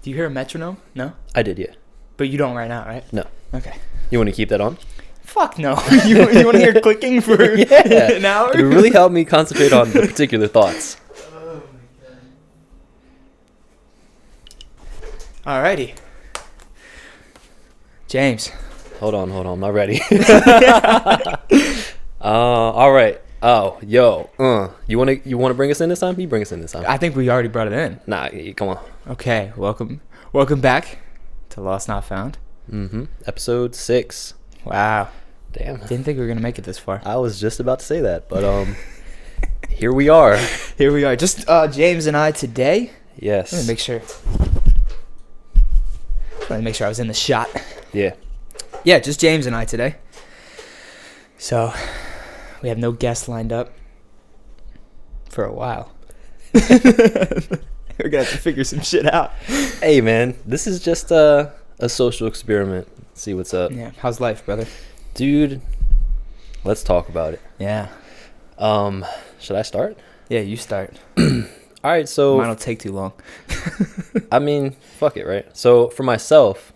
Do you hear a metronome? No? I did, yeah. But you don't right now, right? No. Okay. You want to keep that on? Fuck no. you want to hear clicking for an hour? It would really help me concentrate on the particular thoughts. Oh my god. Alrighty. James. Hold on. I'm not ready. All right. Oh, yo. You wanna bring us in this time? You bring us in this time. I think we already brought it in. Nah, come on. Okay. Welcome back to Lost Not Found. Episode 6. Wow. Damn. Didn't think we were gonna make it this far. I was just about to say that, but here we are. Here we are. Just James and I today. Yes. Let me make sure. Let me make sure I was in the shot. Yeah. Yeah, just James and I today. So, we have no guests lined up for a while. We're gonna have to figure some shit out. Hey, man, this is just a social experiment. See what's up. Yeah. How's life, brother? Dude, let's talk about it. Yeah. Should I start? Yeah, you start. All right, so Mine will take too long. I mean, fuck it, right? So for myself,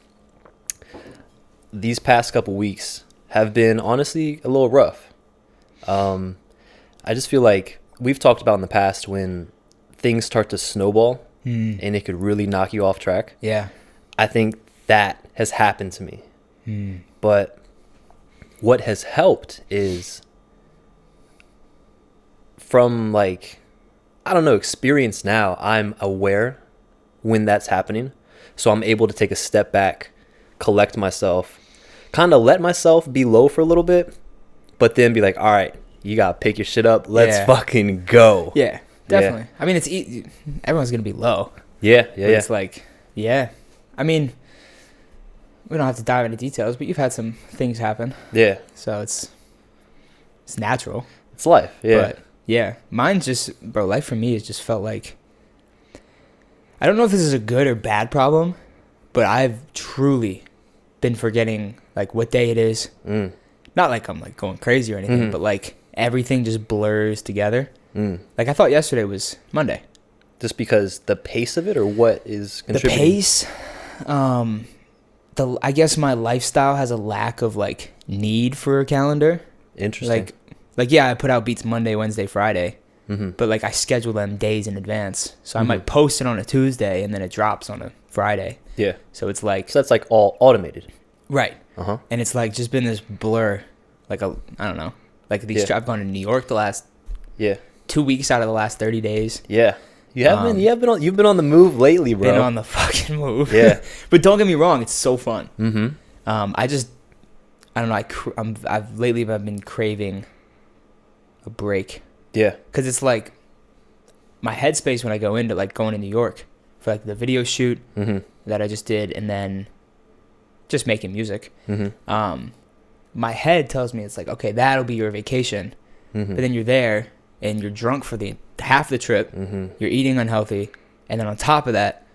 these past couple weeks have been honestly a little rough. I just feel like we've talked about in the past when things start to snowball and it could really knock you off track. Yeah. I think that has happened to me. But what has helped is from experience now, I'm aware when that's happening. So I'm able to take a step back, collect myself, kind of let myself be low for a little bit, but then be like, all right, you got to pick your shit up. Let's fucking go. Yeah, definitely. Yeah. I mean, it's everyone's going to be low. Yeah. It's like, yeah. I mean, we don't have to dive into details, but you've had some things happen. Yeah. So it's natural. It's life. Yeah. But yeah, mine's just, bro, life for me has just felt like, I don't know if this is a good or bad problem, but I've truly been forgetting like what day it is. Not like I'm like going crazy or anything, but like everything just blurs together. Like I thought yesterday was Monday. Just because the pace of it, or what is contributing? The pace, I guess my lifestyle has a lack of like need for a calendar. Interesting. Like yeah, I put out beats Monday, Wednesday, Friday, but like I schedule them days in advance. So I might post it on a Tuesday and then it drops on a Friday. Yeah. So it's like, so that's like all automated. Right. And it's like just been this blur, like I don't know, like these. I've gone to New York the last 2 weeks out of the last 30 days. Yeah. You've been on the move lately, bro. Been on the fucking move. Yeah. But don't get me wrong, it's so fun. I don't know. I've lately been craving a break. Yeah. Because it's like my headspace when I go into like going to New York for like the video shoot that I just did, and then just making music. My head tells me it's like, okay, that'll be your vacation. But then you're there and you're drunk for the half the trip. You're eating unhealthy, and then on top of that,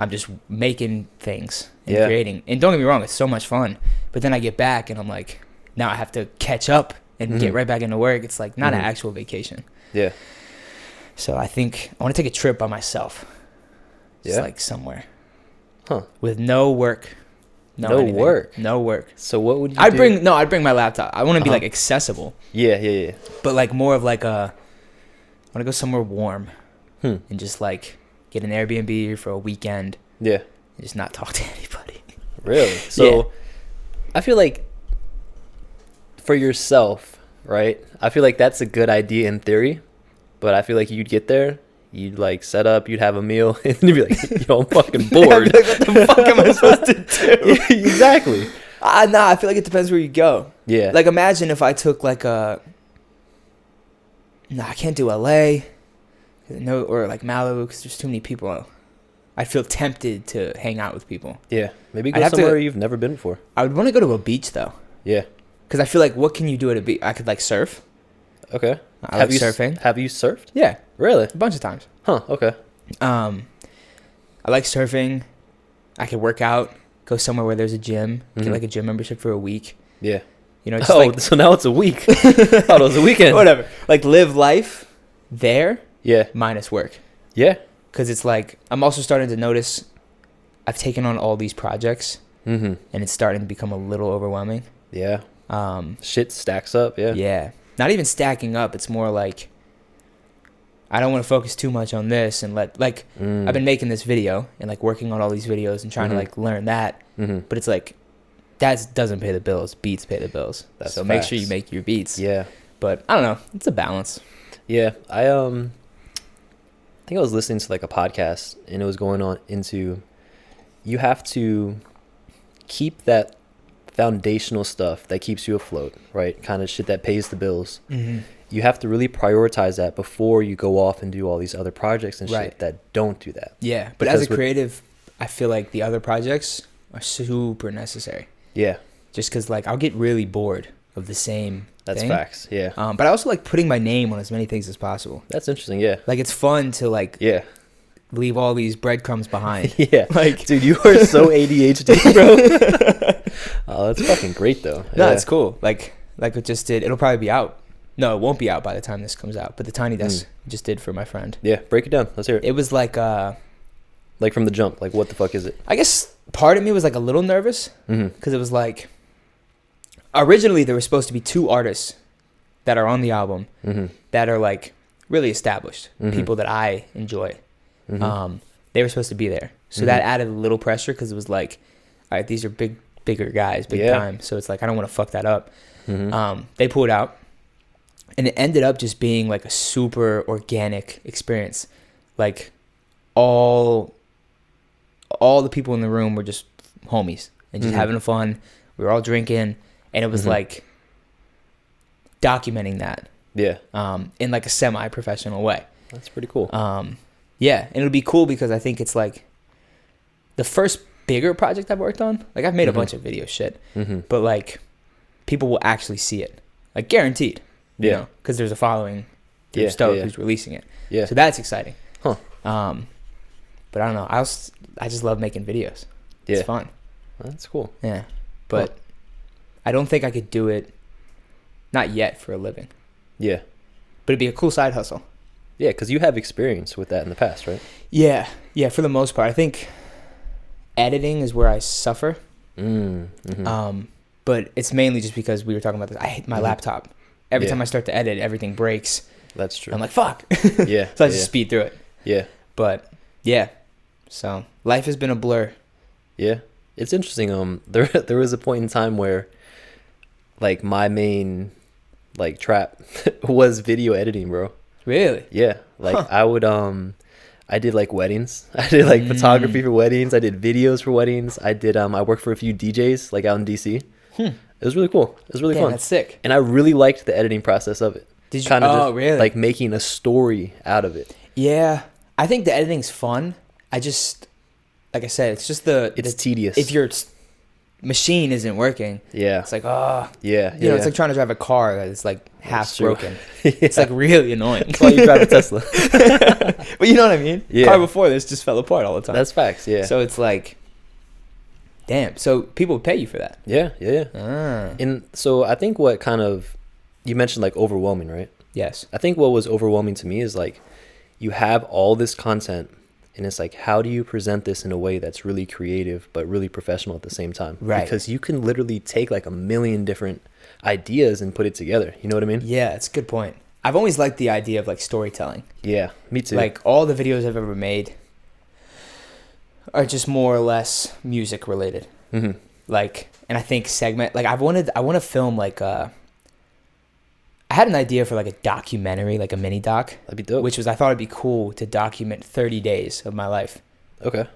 I'm just making things and creating. And don't get me wrong, it's so much fun. But then I get back and I'm like, now I have to catch up and get right back into work. It's like not an actual vacation. Yeah. So I think I want to take a trip by myself. Just like somewhere. With no work. No work. So what would you I'd bring my laptop. I want to be like accessible. Yeah. But like more of like I want to go somewhere warm and just like get an Airbnb for a weekend. Yeah. And just not talk to anybody. Really? So I feel like for yourself, right? I feel like that's a good idea in theory, but I feel like you'd get there, you'd like set up, you'd have a meal, and you'd be like, yo, I'm fucking bored. Like, what the fuck am I supposed to do? Exactly. Nah, I feel like it depends where you go. Yeah. Like imagine if I took like I can't do LA, or like Malibu because there's too many people. I feel tempted to hang out with people. Yeah. Maybe go somewhere you've never been before. I would want to go to a beach though. Yeah. Because I feel like what can you do at a beach? I could like surf. Okay. I like surfing. Have you surfed? Yeah. Really? A bunch of times. Huh. Okay. I like surfing. I could work out. Go somewhere where there's a gym. Get like a gym membership for a week. Yeah. You know. Just so now it's a week. I thought it was a weekend. Whatever. Like live life there. Yeah. Minus work. Yeah. Because it's like I'm also starting to notice I've taken on all these projects, and it's starting to become a little overwhelming. Yeah. Shit stacks up. Yeah. Yeah. Not even stacking up. It's more like I don't want to focus too much on this and I've been making this video and like working on all these videos and trying to like learn that. But it's like that doesn't pay the bills. Beats pay the bills. That's so facts. make sure you make your beats. Yeah. But I don't know. It's a balance. Yeah. I think I was listening to like a podcast and it was going on into you have to keep that foundational stuff that keeps you afloat, right? Kind of shit that pays the bills. You have to really prioritize that before you go off and do all these other projects and shit that don't do that. Yeah, but as a creative, I feel like the other projects are super necessary. Yeah. Just because like I'll get really bored of the same That's thing. facts, yeah. But I also like putting my name on as many things as possible. That's interesting, yeah. Like it's fun to like leave all these breadcrumbs behind. Yeah. Like, dude, you are so ADHD, bro. Oh, that's fucking great though. No, it's cool. Like it just did. It'll probably be out. No, it won't be out by the time this comes out. But the Tiny Desk just did for my friend. Yeah, break it down. Let's hear it. It was like from the jump. Like, what the fuck is it? I guess part of me was like a little nervous because it was like originally there were supposed to be 2 artists that are on the album that are like really established people that I enjoy. They were supposed to be there, so that added a little pressure because it was like, all right, these are bigger guys, big time. So it's like I don't want to fuck that up. They pulled out. And it ended up just being like a super organic experience. Like all the people in the room were just homies and just having fun. We were all drinking, and it was like documenting that. Yeah. In like a semi-professional way. That's pretty cool. Yeah, and it'll be cool because I think it's like the first bigger project I've worked on. Like I've made a bunch of video shit, but like people will actually see it, like guaranteed. You know, because there's a following through Stoke who's releasing it. Yeah. So that's exciting. Huh. But I don't know. I just love making videos. Yeah. It's fun. That's cool. Yeah. But I don't think I could do it, not yet, for a living. Yeah. But it'd be a cool side hustle. Yeah, because you have experience with that in the past, right? Yeah. Yeah, for the most part. I think editing is where I suffer. But it's mainly just because we were talking about this. I hate my laptop. Every time I start to edit, everything breaks. That's true. I'm like, fuck. Yeah. So I just speed through it. Yeah. But yeah. So life has been a blur. Yeah. It's interesting. There was a point in time where like my main like trap was video editing, bro. Really? Yeah. Like I did like weddings. I did like photography for weddings. I did videos for weddings. I worked for a few DJs like out in DC. It was really cool. It was really fun. That's sick. And I really liked the editing process of it. Did you? Really? Like making a story out of it. Yeah, I think the editing's fun. I just, like I said, it's just it's tedious. If your machine isn't working, it's like it's like trying to drive a car that's like half broken. It's like really annoying. That's why you drive a Tesla. But you know what I mean? Yeah. Car before this just fell apart all the time. That's facts. Yeah. So it's like, damn. So people pay you for that. Yeah. And so I think what kind of, you mentioned like overwhelming, right? Yes. I think what was overwhelming to me is like you have all this content and it's like, how do you present this in a way that's really creative but really professional at the same time? Right. Because you can literally take like a million different ideas and put it together. You know what I mean? Yeah, it's a good point. I've always liked the idea of like storytelling. Yeah, me too. Like all the videos I've ever made are just more or less music related. Like, and I think I want to film like I had an idea for like a documentary, like a mini doc. That'd be dope. Which was, I thought it'd be cool to document 30 days of my life. Okay.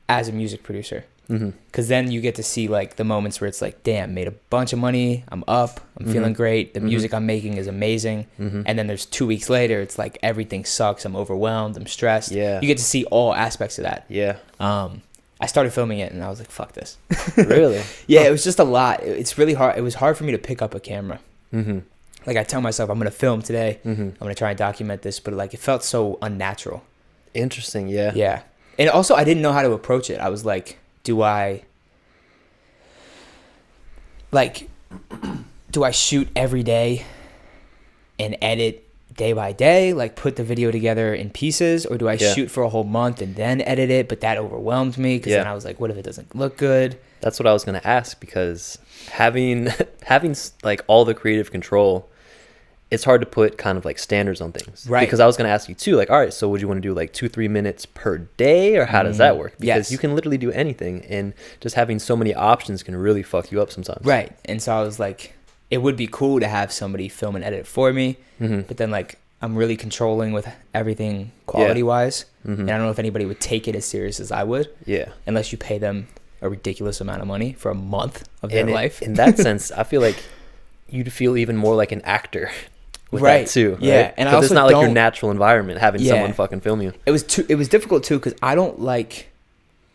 As a music producer. Because then you get to see like the moments where it's like, damn, made a bunch of money. I'm up. I'm feeling great. The music I'm making is amazing. And then there's 2 weeks later, it's like everything sucks. I'm overwhelmed. I'm stressed. Yeah. You get to see all aspects of that. Yeah. I started filming it and I was like, fuck this. Really? Yeah, it was just a lot. It's really hard. It was hard for me to pick up a camera. Like I tell myself, I'm going to film today. I'm going to try and document this. But like it felt so unnatural. Interesting. Yeah. Yeah. And also I didn't know how to approach it. I was like, do I shoot every day and edit day by day, like put the video together in pieces, or do I shoot for a whole month and then edit it? But that overwhelmed me because then I was like, what if it doesn't look good? That's what I was going to ask, because having like all the creative control, it's hard to put kind of like standards on things. Right. Because I was going to ask you too, like, all right, so would you want to do like 2-3 minutes per day, or how does that work? Because you can literally do anything, and just having so many options can really fuck you up sometimes. Right. And so I was like, it would be cool to have somebody film and edit it for me. But then like, I'm really controlling with everything quality wise. And I don't know if anybody would take it as serious as I would. Yeah. Unless you pay them a ridiculous amount of money for a month of their life. In that sense, I feel like you'd feel even more like an actor with that too. Right? Yeah. And because it's not like your natural environment having someone fucking film you. It was difficult too, because I don't like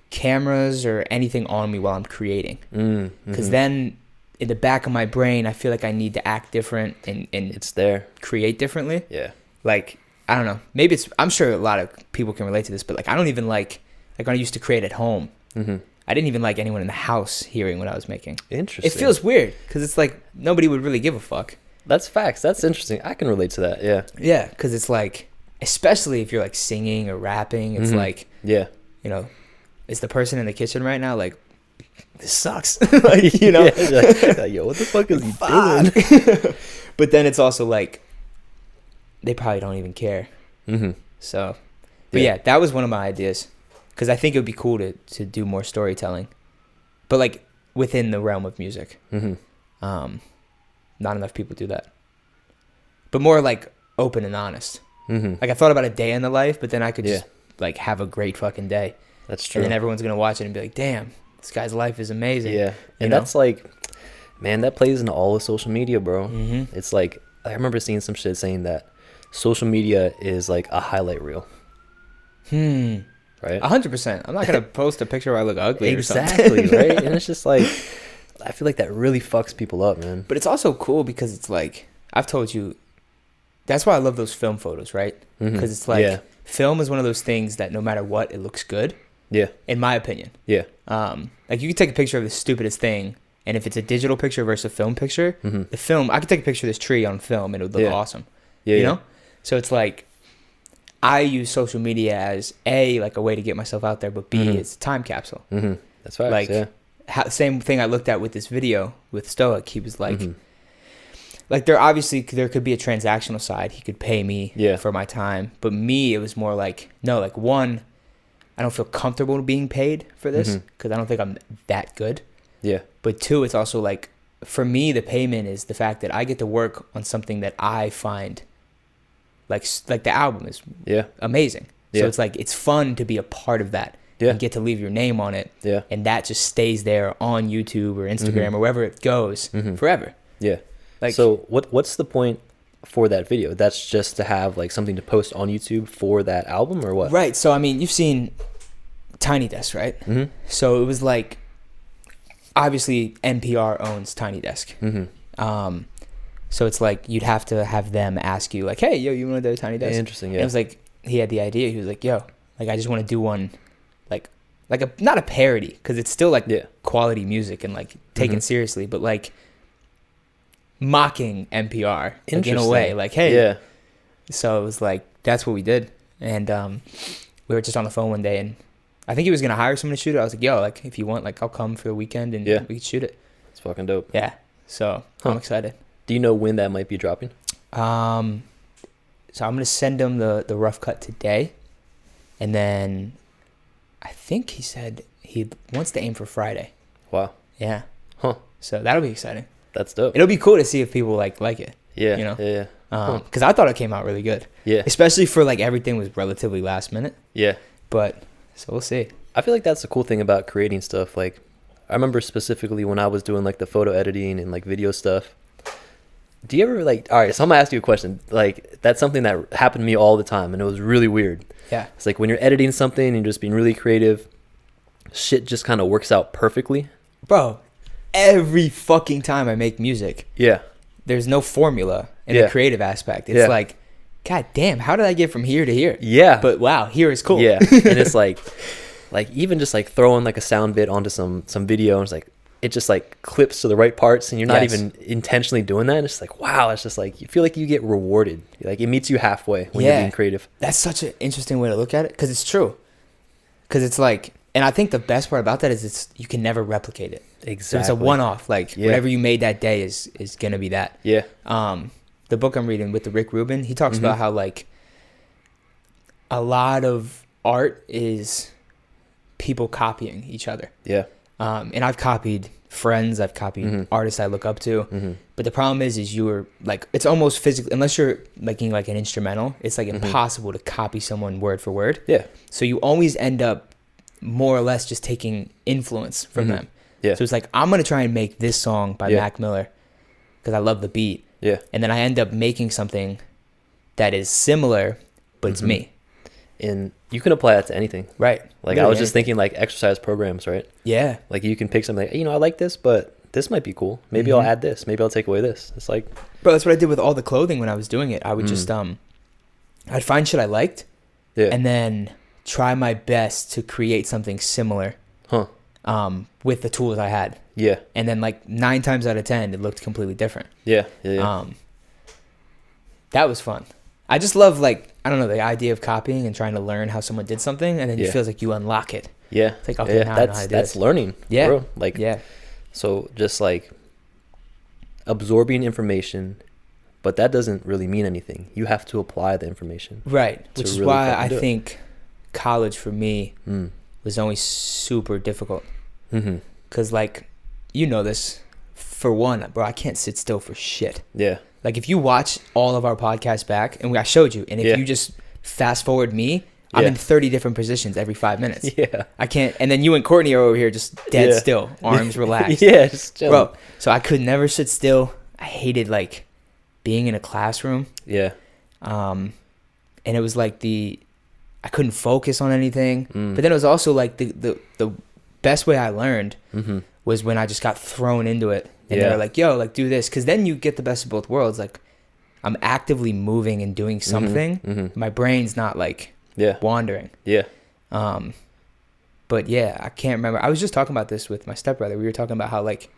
cameras or anything on me while I'm creating. Because then in the back of my brain, I feel like I need to act different and it's there, create differently. Yeah. Like, I don't know. Maybe I'm sure a lot of people can relate to this, but like, I don't even like when I used to create at home. I didn't even like anyone in the house hearing what I was making. Interesting. It feels weird because it's like nobody would really give a fuck. That's facts. That's interesting. I can relate to that. Yeah. Yeah, because it's like, especially if you're like singing or rapping, it's like, yeah, you know, is the person in the kitchen right now like, this sucks? Like, you know, like, yo, what the fuck is he doing? But then it's also like, they probably don't even care. So, but yeah, that was one of my ideas. Because I think it would be cool to do more storytelling, but like within the realm of music. Not enough people do that, but more like open and honest. Like I thought about a day in the life, but then I could just like have a great fucking day. That's true. And then everyone's gonna watch it and be like, "Damn, this guy's life is amazing." Yeah, and that's like, man, that plays into all of social media, bro. It's like, I remember seeing some shit saying that social media is like a highlight reel. Right? 100%. I'm not gonna post a picture where I look ugly. Exactly, right? And it's just like, I feel like that really fucks people up, man. But it's also cool because it's like, I've told you, that's why I love those film photos, right? Because it's like, film is one of those things that no matter what, it looks good. Yeah. In my opinion. Yeah. Like you can take a picture of the stupidest thing, and if it's a digital picture versus a film picture, the film, I could take a picture of this tree on film and it would look awesome. Yeah. You know? So it's like, I use social media as like a way to get myself out there, but B, it's a time capsule. That's right. Like, same thing I looked at with this video with Stoic. He was like, like there could be a transactional side. He could pay me for my time, but me, it was more like, no, like one, I don't feel comfortable being paid for this because I don't think I'm that good. Yeah. But two, it's also like, for me, the payment is the fact that I get to work on something that I find like the album is amazing. So it's like, it's fun to be a part of that and get to leave your name on it. Yeah. And that just stays there on YouTube or Instagram or wherever it goes forever. Yeah. Like, so what's the point for that video? That's just to have like something to post on YouTube for that album, or what? Right. So, I mean, you've seen Tiny Desk, right? So it was like, obviously NPR owns Tiny Desk. So it's like, you'd have to have them ask you like, hey, yo, you want to do a Tiny Desk? Interesting. Yeah. And it was like, he had the idea. He was like, yo, like, I just want to do one, like a, not a parody, because it's still like quality music and like taken seriously, but like mocking NPR like, in a way, like, hey. Yeah. So it was like, that's what we did. And we were just on the phone one day, and I think he was going to hire someone to shoot it. I was like, yo, like, if you want, like, I'll come for the weekend and we could shoot it. It's fucking dope. Yeah. So I'm excited. Do you know when that might be dropping? So I'm going to send him the rough cut today. And then I think he said he wants to aim for Friday. Wow. Yeah. Huh. So that'll be exciting. That's dope. It'll be cool to see if people like it. Yeah. You know? Yeah. Because I thought it came out really good. Yeah. Especially for like everything was relatively last minute. Yeah. But so we'll see. I feel like that's the cool thing about creating stuff. Like, I remember specifically when I was doing like the photo editing and like video stuff. Do you ever like, all right, so I'm gonna ask you a question. Like, that's something that happened to me all the time, and it was really weird. Yeah. It's like when you're editing something and you're just being really creative, shit just kind of works out perfectly. Bro, every fucking time I make music, there's no formula in the creative aspect. It's like, God damn, how did I get from here to here? Yeah. But wow, here is cool. Yeah. And it's like even just like throwing like a sound bit onto some video, and it's like, it just like clips to the right parts and you're not Yes. even intentionally doing that. It's like, wow, it's just like, you feel like you get rewarded. Like it meets you halfway when you're being creative. That's such an interesting way to look at it, because it's true. Because it's like, and I think the best part about that is you can never replicate it. Exactly. So it's a one-off. Like whatever you made that day is gonna be that. Yeah. The book I'm reading with the Rick Rubin, he talks about how like a lot of art is people copying each other. Yeah. And I've copied friends, I've copied artists I look up to. But the problem is you're like, it's almost physically, unless you're making like an instrumental, it's like impossible to copy someone word for word. Yeah. So you always end up more or less just taking influence from them. Yeah. So it's like, I'm going to try and make this song by Mac Miller because I love the beat. Yeah. And then I end up making something that is similar, but it's me. And you can apply that to anything. Right. Like Really I was just thinking like exercise programs, right? Yeah. Like you can pick something like, I like this, but this might be cool. Maybe I'll add this. Maybe I'll take away this. It's like, bro, that's what I did with all the clothing when I was doing it. I would just, I'd find shit I liked and then try my best to create something similar with the tools I had. Yeah. And then like 9 times out of 10, it looked completely different. Yeah. Yeah. That was fun. I just love like, I don't know, the idea of copying and trying to learn how someone did something, and then it feels like you unlock it. Yeah. It's like, okay, now I know how to do that's it. learning. Yeah. Bro. Like, yeah. So just like absorbing information, but that doesn't really mean anything. You have to apply the information. Right. Which is really why fucking I do it. think college for me was always super difficult. Because like, you know this, for one, bro, I can't sit still for shit. Yeah. Like if you watch all of our podcasts back, and I showed you, and if you just fast forward me, I'm in 30 different positions every 5 minutes. Yeah. I can't. And then you and Courtney are over here just dead still, arms relaxed. Yeah, just chilling. Bro, so I could never sit still. I hated like being in a classroom. Yeah. And it was like I couldn't focus on anything. But then it was also like the best way I learned was when I just got thrown into it. And they were like, yo, like do this. Because then you get the best of both worlds. Like I'm actively moving and doing something. My brain's not like wandering. Yeah. But yeah, I can't remember. I was just talking about this with my stepbrother. We were talking about how like,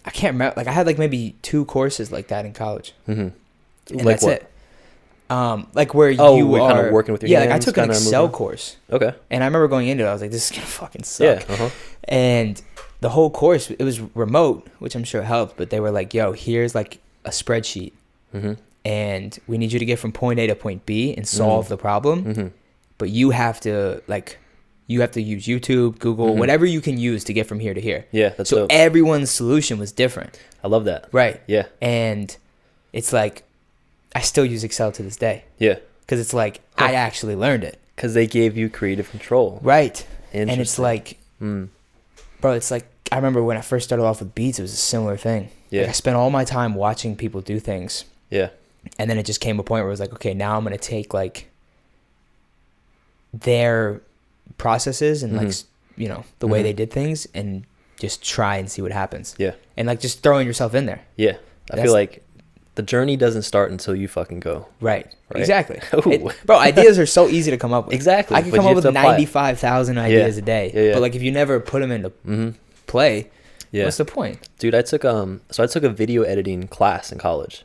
I can't remember. Like I had like maybe 2 courses like that in college. And like that's what? it. Like where you are kind of working with your hands. Like I took an Excel moving. course. Okay. And I remember going into it, I was like, this is going to fucking suck. Yeah. And the whole course, it was remote, which I'm sure helped, but they were like, yo, here's like a spreadsheet. And we need you to get from point A to point B and solve the problem. But you have to use YouTube, Google, whatever you can use to get from here to here. Yeah, that's so dope. Everyone's solution was different. I love that. Right. Yeah. And it's like, I still use Excel to this day. Yeah. Because it's like, I actually learned it. Because they gave you creative control. Right. And it's like, bro, it's like, I remember when I first started off with beats, it was a similar thing. Yeah. Like I spent all my time watching people do things. Yeah. And then it just came a point where it was like, okay, now I'm going to take like their processes and like, you know, the way they did things and just try and see what happens. Yeah. And like just throwing yourself in there. Yeah. I feel like the journey doesn't start until you fucking go. Right. Exactly. Ooh. Bro, ideas are so easy to come up with. Exactly. I can come up with 95,000 ideas a day. Yeah. But like if you never put them into play, what's the point? Dude, I took I took a video editing class in college.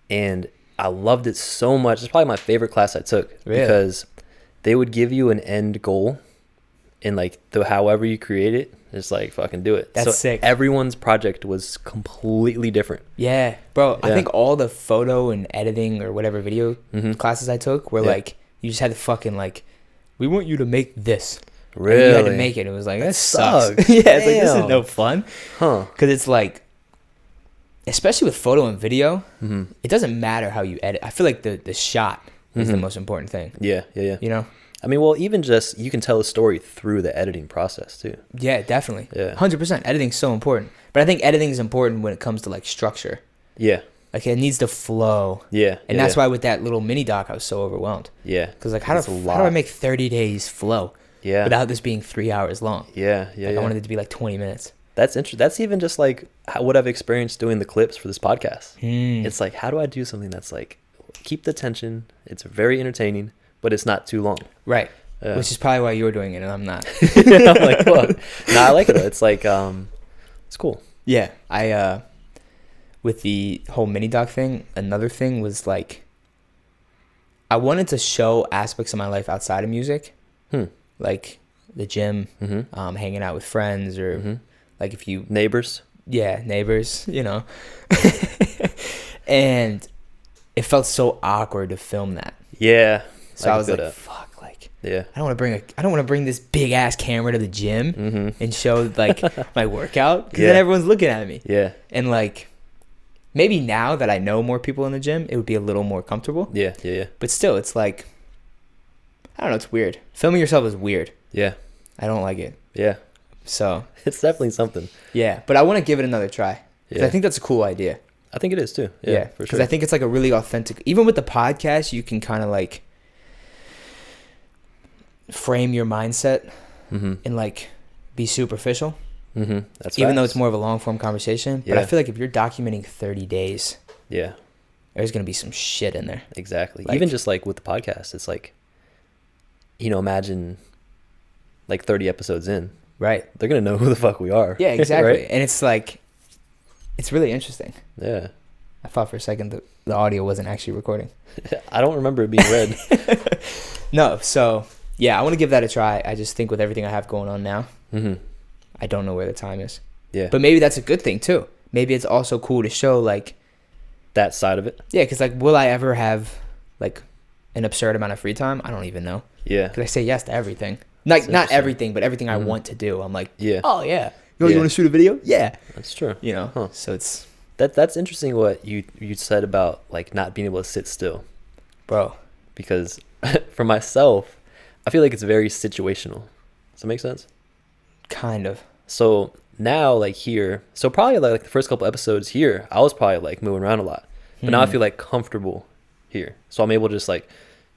And I loved it so much. It's probably my favorite class I took because they would give you an end goal and like however you create it, just like fucking do it. That's sick. Everyone's project was completely different. Yeah, bro. I think all the photo and editing or whatever video classes I took were like, you just had to fucking like, we want you to make this. Really? And you had to make it. It was like, that sucks. Yeah, it's like, this is no fun. Because it's like, especially with photo and video, it doesn't matter how you edit. I feel like the shot is the most important thing. Yeah. You know? I mean, well, even just you can tell a story through the editing process too. Yeah, definitely. Yeah. 100%. Editing's so important. But I think editing is important when it comes to like structure. Yeah. Like it needs to flow. Yeah. And that's why with that little mini doc, I was so overwhelmed. Yeah. Because like, how do I make 30 days flow? Yeah. Without this being 3 hours long? Yeah. I wanted it to be like 20 minutes. That's interesting. That's even just like what I've experienced doing the clips for this podcast. It's like, how do I do something that's like, keep the tension? It's very entertaining, but it's not too long. Right. Yeah. Which is probably why you're doing it and I'm not. I'm like, what? No, I like it though. It's like, it's cool. Yeah. With the whole mini doc thing, another thing was like, I wanted to show aspects of my life outside of music. Like the gym, hanging out with friends, or like if you... Neighbors. Yeah, neighbors, you know. And it felt so awkward to film that. Yeah. So I was like, fuck, like, I don't want to bring this big ass camera to the gym and show like my workout, because then everyone's looking at me. Yeah. And like, maybe now that I know more people in the gym, it would be a little more comfortable. Yeah. But still, it's like, I don't know, it's weird. Filming yourself is weird. Yeah. I don't like it. Yeah. So it's definitely something. Yeah, but I want to give it another try. Yeah. I think that's a cool idea. I think it is too. Yeah, for sure. Because I think it's like a really authentic, even with the podcast, you can kind of like frame your mindset and like be superficial. That's even though it's more of a long form conversation. But I feel like if you're documenting 30 days, there's gonna be some shit in there. Exactly. Like, even just like with the podcast, it's like, you know, imagine like 30 episodes in. Right. They're gonna know who the fuck we are. Yeah, exactly. Right? And it's like, it's really interesting. Yeah. I thought for a second that the audio wasn't actually recording. I don't remember it being read. No, so yeah, I want to give that a try. I just think with everything I have going on now, I don't know where the time is. Yeah. But maybe that's a good thing too. Maybe it's also cool to show like that side of it. Yeah, because like, will I ever have like an absurd amount of free time? I don't even know. Yeah. Because I say yes to everything. Like not everything, but everything I want to do. I'm like, oh yeah. You want to shoot a video? Yeah. That's true. You know, so it's... That's interesting what you said about like not being able to sit still. Bro. Because for myself, I feel like it's very situational. Does that make sense? Kind of. So now like here, so probably like the first couple episodes here, I was probably like moving around a lot. But now I feel like comfortable here. So I'm able to just like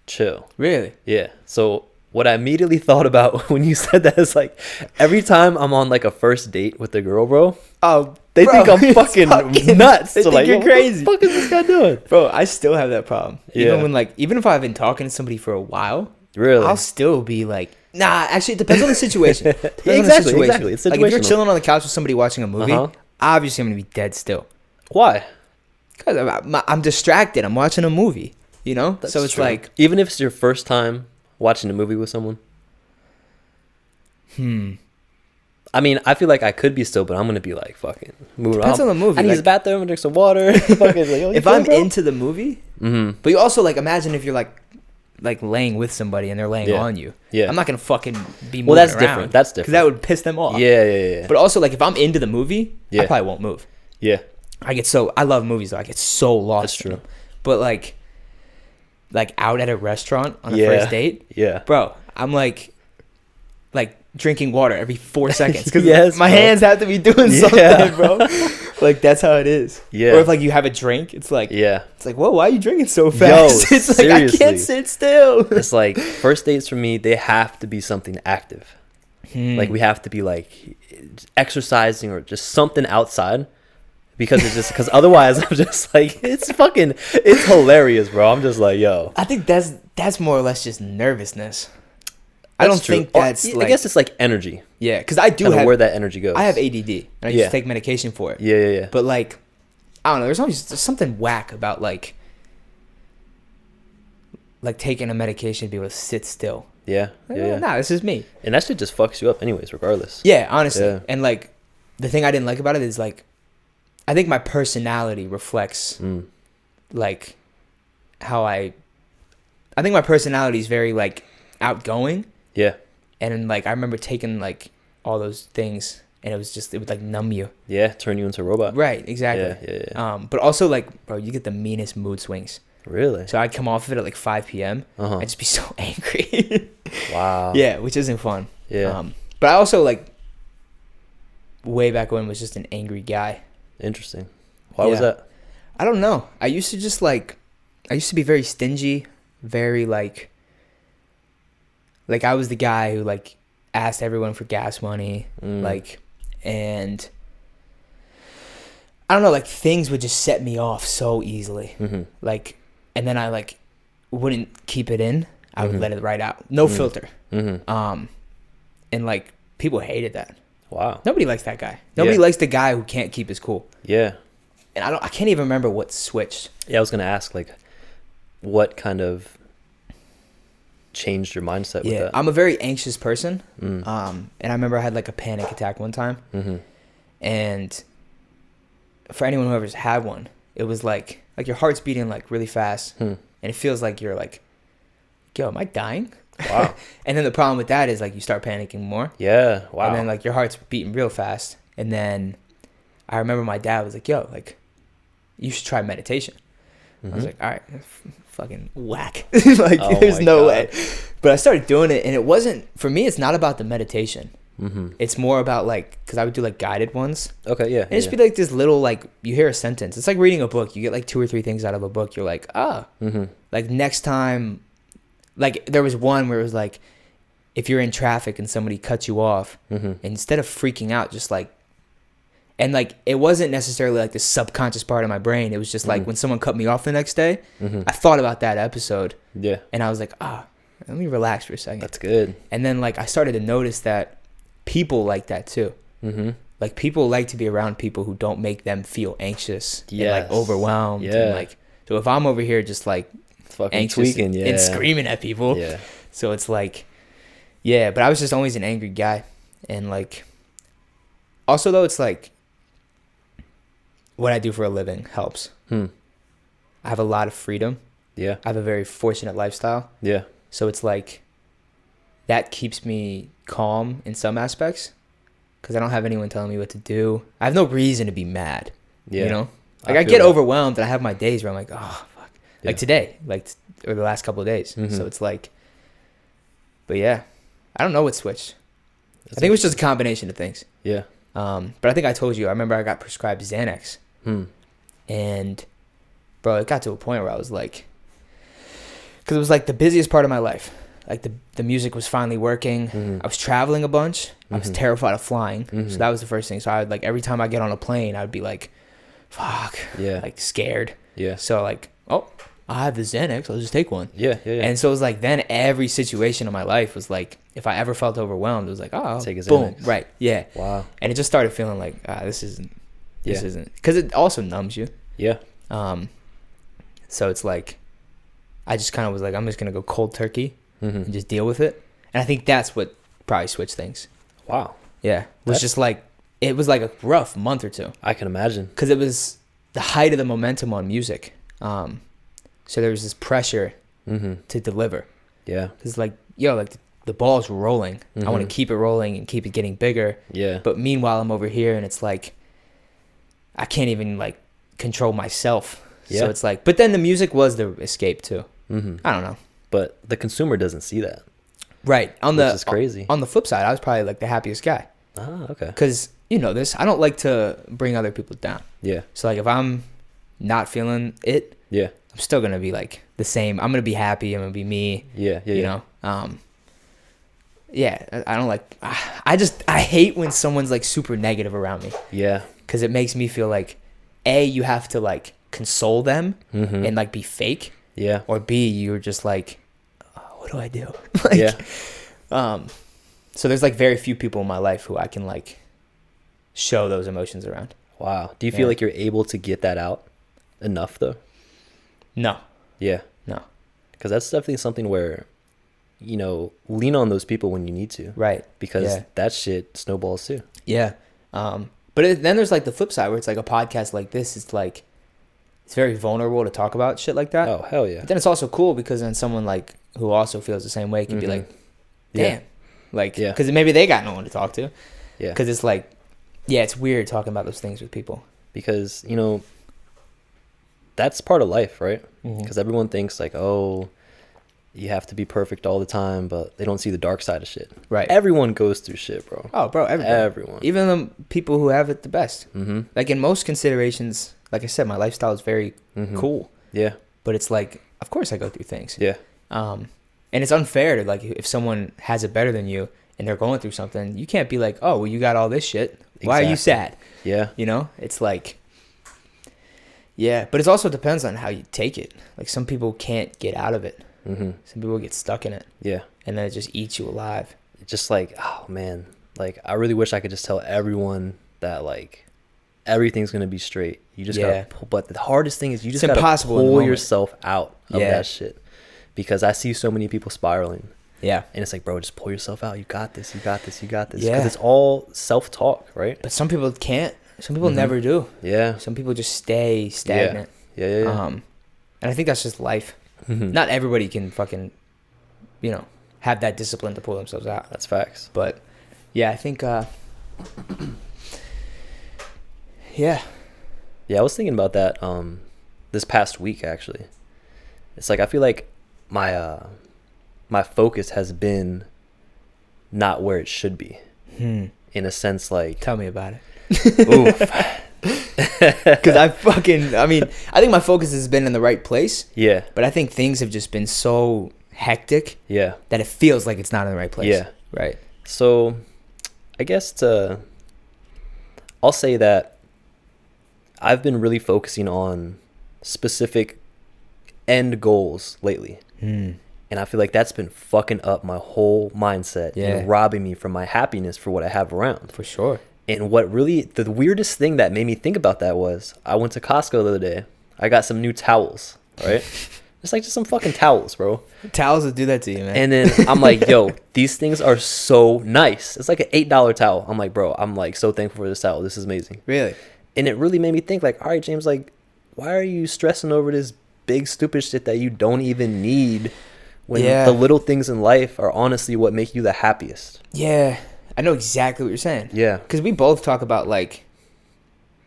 chill. Really? Yeah. So what I immediately thought about when you said that is like, every time I'm on like a first date with a girl, bro, they think I'm fucking nuts. They so think like, you're crazy. What the fuck is this guy doing? Bro, I still have that problem. Even if I've been talking to somebody for a while, really, I'll still be like, nah, actually it depends on the situation. Exactly. It's like if you're chilling on the couch with somebody watching a movie, obviously I'm going to be dead still. Why? Because I'm distracted. I'm watching a movie, you know? So it's true. Like... Even if it's your first time watching a movie with someone? I mean, I feel like I could be still, but I'm gonna be like fucking moving around. Depends on the movie. I need his bathroom and drink some water. If I'm into the movie, but you also like imagine if you're like laying with somebody and they're laying on you. Yeah, I'm not gonna fucking be moving that's around. Different. That's different. Because that would piss them off. Yeah. But also like if I'm into the movie, I probably won't move. Yeah, I love movies though. I get so lost. That's true. But like out at a restaurant on a first date, bro, I'm like drinking water every 4 seconds because my hands have to be doing something, bro. Like that's how it is. Yeah. Or if like you have a drink, it's like whoa, why are you drinking so fast? Yo, it's like seriously. I can't sit still. It's like first dates for me, they have to be something active. Like we have to be like exercising or just something outside. Because otherwise I'm just like, it's hilarious, bro. I'm just like, yo. I think that's more or less just nervousness. I don't think that's I guess it's like energy. Yeah, because I do have where that energy goes. I have ADD and I just take medication for it. Yeah. But like, I don't know. There's something whack about like taking a medication to be able to sit still. Yeah. Nah, this is me. And that shit just fucks you up anyways, regardless. Yeah, honestly. Yeah. And like, the thing I didn't like about it is like, I think my personality reflects like how I think my personality is very like outgoing. Yeah. And like I remember taking like all those things and it would like numb you. Yeah, turn you into a robot. Right, exactly. Yeah. But also like, bro, you get the meanest mood swings. Really? So I'd come off of it at like 5 p.m. I'd just be so angry. Wow. Yeah, which isn't fun. Yeah. But I also like way back when was just an angry guy. Interesting. Why was that? I don't know. I used to be very stingy, very like I was the guy who like asked everyone for gas money, like, and I don't know, like things would just set me off so easily. Like, and then I like wouldn't keep it in. I would let it right out. No filter. And like people hated that. Wow. Nobody likes that guy. Nobody likes the guy who can't keep his cool. Yeah. And I can't even remember what switched. Yeah, I was gonna ask like, what kind of changed your mindset with that? I'm a very anxious person. And I remember I had like a panic attack one time. And for anyone who ever's had one, it was like your heart's beating like really fast, and it feels like you're like, yo, am I dying? Wow. And then the problem with that is like you start panicking more. Yeah. Wow. And then like your heart's beating real fast. And then I remember my dad was like, yo, like you should try meditation. I was like, all right, fucking whack. Like there's no way. But I started doing it, and it wasn't, for me, it's not about the meditation. It's more about like, because I would do like guided ones. Okay, yeah. And it's be like this little, like, you hear a sentence. It's like reading a book. You get like 2 or 3 things out of a book. You're like, like next time, like there was one where it was like, if you're in traffic and somebody cuts you off, and instead of freaking out, just like, and like, it wasn't necessarily like the subconscious part of my brain. It was just like when someone cut me off the next day, I thought about that episode. Yeah. And I was like, let me relax for a second. That's good. And then like I started to notice that people like that too. Like people like to be around people who don't make them feel anxious and like overwhelmed. And like, so if I'm over here just like fucking anxious tweaking, and screaming at people. Yeah. So it's like, but I was just always an angry guy. And like, also though, it's like, what I do for a living helps. I have a lot of freedom. Yeah. I have a very fortunate lifestyle. Yeah. So it's like, that keeps me calm in some aspects because I don't have anyone telling me what to do. I have no reason to be mad. Yeah. You know? Like I get overwhelmed and I have my days where I'm like, oh, fuck. Yeah. Like today, like, or the last couple of days. So it's like, but yeah, I don't know what switched. I think it was just a combination of things. Yeah. But I think I told you, I remember I got prescribed Xanax. And bro, it got to a point where I was like, because it was like the busiest part of my life. Like the music was finally working. I was traveling a bunch. I was terrified of flying. So that was the first thing. So I would like, every time I get on a plane, I would be like, fuck. Yeah. Like scared. Yeah. So like, oh, I have the Xanax. I'll just take one. Yeah. And so it was like, then every situation in my life was like, if I ever felt overwhelmed, it was like, oh, take a Xanax. Boom. Right. Yeah. Wow. And it just started feeling like, this isn't, because it also numbs you. Yeah. So it's like, I just kind of was like, I'm just going to go cold turkey and just deal with it. And I think that's what probably switched things. Wow. Yeah. It was just like, it was like a rough month or two. I can imagine. Because it was the height of the momentum on music. So there was this pressure to deliver. Yeah. Because like, yo, like the ball's rolling. I want to keep it rolling and keep it getting bigger. Yeah. But meanwhile, I'm over here and it's like, I can't even like control myself. Yeah. So it's like, but then the music was the escape too. I don't know. But the consumer doesn't see that. Right. Which is crazy. On the flip side, I was probably like the happiest guy. Ah, okay. Because you know this, I don't like to bring other people down. Yeah. So like if I'm not feeling it, yeah, I'm still gonna be like the same. I'm gonna be happy. I'm gonna be me. Yeah. Yeah. You know. Yeah. I don't like. I hate when someone's like super negative around me. Yeah. Because it makes me feel like, A, you have to like console them and like be fake. Yeah. Or B, you're just like, what do I do? Like, yeah. So there's like very few people in my life who I can like show those emotions around. Wow. Do you feel like you're able to get that out enough though? No. Yeah. No. Because that's definitely something where, you know, lean on those people when you need to. Right. Because that shit snowballs too. Yeah. But then there's like the flip side where it's like a podcast like this. It's like, it's very vulnerable to talk about shit like that. Oh, hell yeah. But then it's also cool because then someone like who also feels the same way can be like, damn. Like, because maybe they got no one to talk to. Yeah. Because it's like, it's weird talking about those things with people. Because, you know, that's part of life, right? Because everyone thinks like, oh, you have to be perfect all the time, but they don't see the dark side of shit. Right. Everyone goes through shit, bro. Oh, bro, everyone. Even the people who have it the best. Like in most considerations, like I said, my lifestyle is very cool. Yeah. But it's like, of course I go through things. Yeah. And it's unfair to like, if someone has it better than you and they're going through something, you can't be like, oh, well, you got all this shit. Exactly. Why are you sad? Yeah. You know, it's like, but it also depends on how you take it. Like some people can't get out of it. Some people get stuck in it. Yeah. And then it just eats you alive. Just like, oh man, like I really wish I could just tell everyone that like everything's gonna be straight. You just gotta pull, but the hardest thing is you just gotta pull yourself out of that shit, because I see so many people spiraling. Yeah. And it's like, bro, just pull yourself out. You got this. You got this. You got this. Yeah. Because it's all self-talk, right? But some people can't. Some people never do. Yeah. Some people just stay stagnant. Yeah. And I think that's just life. Not everybody can fucking, have that discipline to pull themselves out. That's facts. But yeah, I think, yeah. Yeah, I was thinking about that this past week, actually. It's like I feel like my focus has been not where it should be. In a sense, like... Tell me about it. Oof. Because I think my focus has been in the right place. Yeah. But I think things have just been so hectic. Yeah. That it feels like it's not in the right place. Yeah. Right. So, I guess I'll say that I've been really focusing on specific end goals lately. And I feel like that's been fucking up my whole mindset and robbing me from my happiness for what I have around. For sure. And what really, the weirdest thing that made me think about that was I went to Costco the other day. I got some new towels, right? It's like just some fucking towels, bro. Towels will do that to you, man. And then I'm like, yo, these things are so nice. It's like an $8 towel. I'm like, bro, I'm like so thankful for this towel. This is amazing. Really? And it really made me think like, all right, James, like, why are you stressing over this big stupid shit that you don't even need when the little things in life are honestly what make you the happiest? Yeah. I know exactly what you're saying. Yeah. Because we both talk about like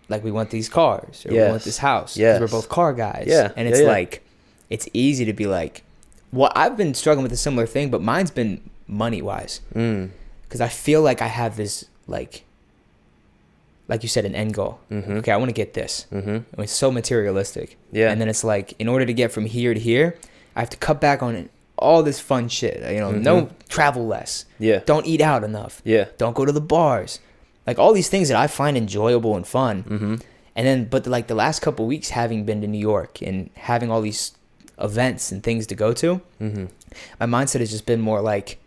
we want these cars or we want this house. Because we're both car guys. Yeah. And it's like, it's easy to be like, well, I've been struggling with a similar thing, but mine's been money-wise. Because I feel like I have this, like you said, an end goal. Okay, I want to get this. And it's so materialistic. Yeah. And then it's like, in order to get from here to here, I have to cut back on it. All this fun shit, no, travel less. Yeah. Don't eat out enough. Yeah. Don't go to the bars. Like all these things that I find enjoyable and fun. And then, but like the last couple of weeks having been to New York and having all these events and things to go to, my mindset has just been more like,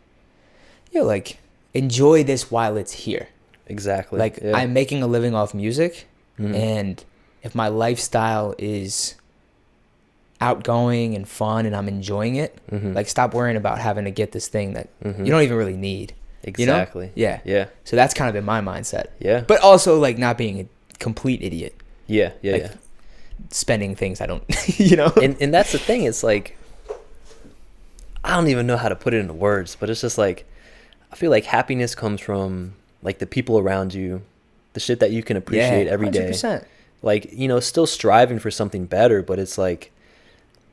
like enjoy this while it's here. Exactly. Like I'm making a living off music. And if my lifestyle is outgoing and fun and I'm enjoying it, like stop worrying about having to get this thing that you don't even really need. Exactly. Yeah. So that's kind of been my mindset. Yeah. But also like not being a complete idiot. Yeah. Spending things I don't, And that's the thing. It's like, I don't even know how to put it into words, but it's just like, I feel like happiness comes from like the people around you, the shit that you can appreciate every day. 100%. Like, still striving for something better, but it's like,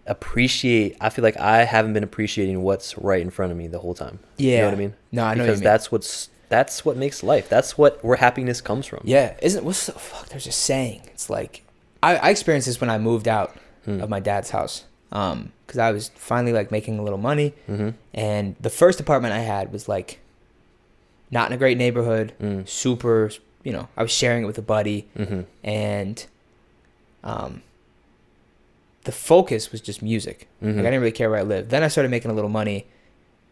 I feel like I haven't been appreciating what's right in front of me the whole time. Yeah. You know what I mean? No, I know because what you mean. that's what makes life. That's where happiness comes from. Yeah. There's a saying. It's like, I experienced this when I moved out of my dad's house. Because I was finally like making a little money. And the first apartment I had was like not in a great neighborhood, super, I was sharing it with a buddy. And, the focus was just music. Like I didn't really care where I lived. Then I started making a little money,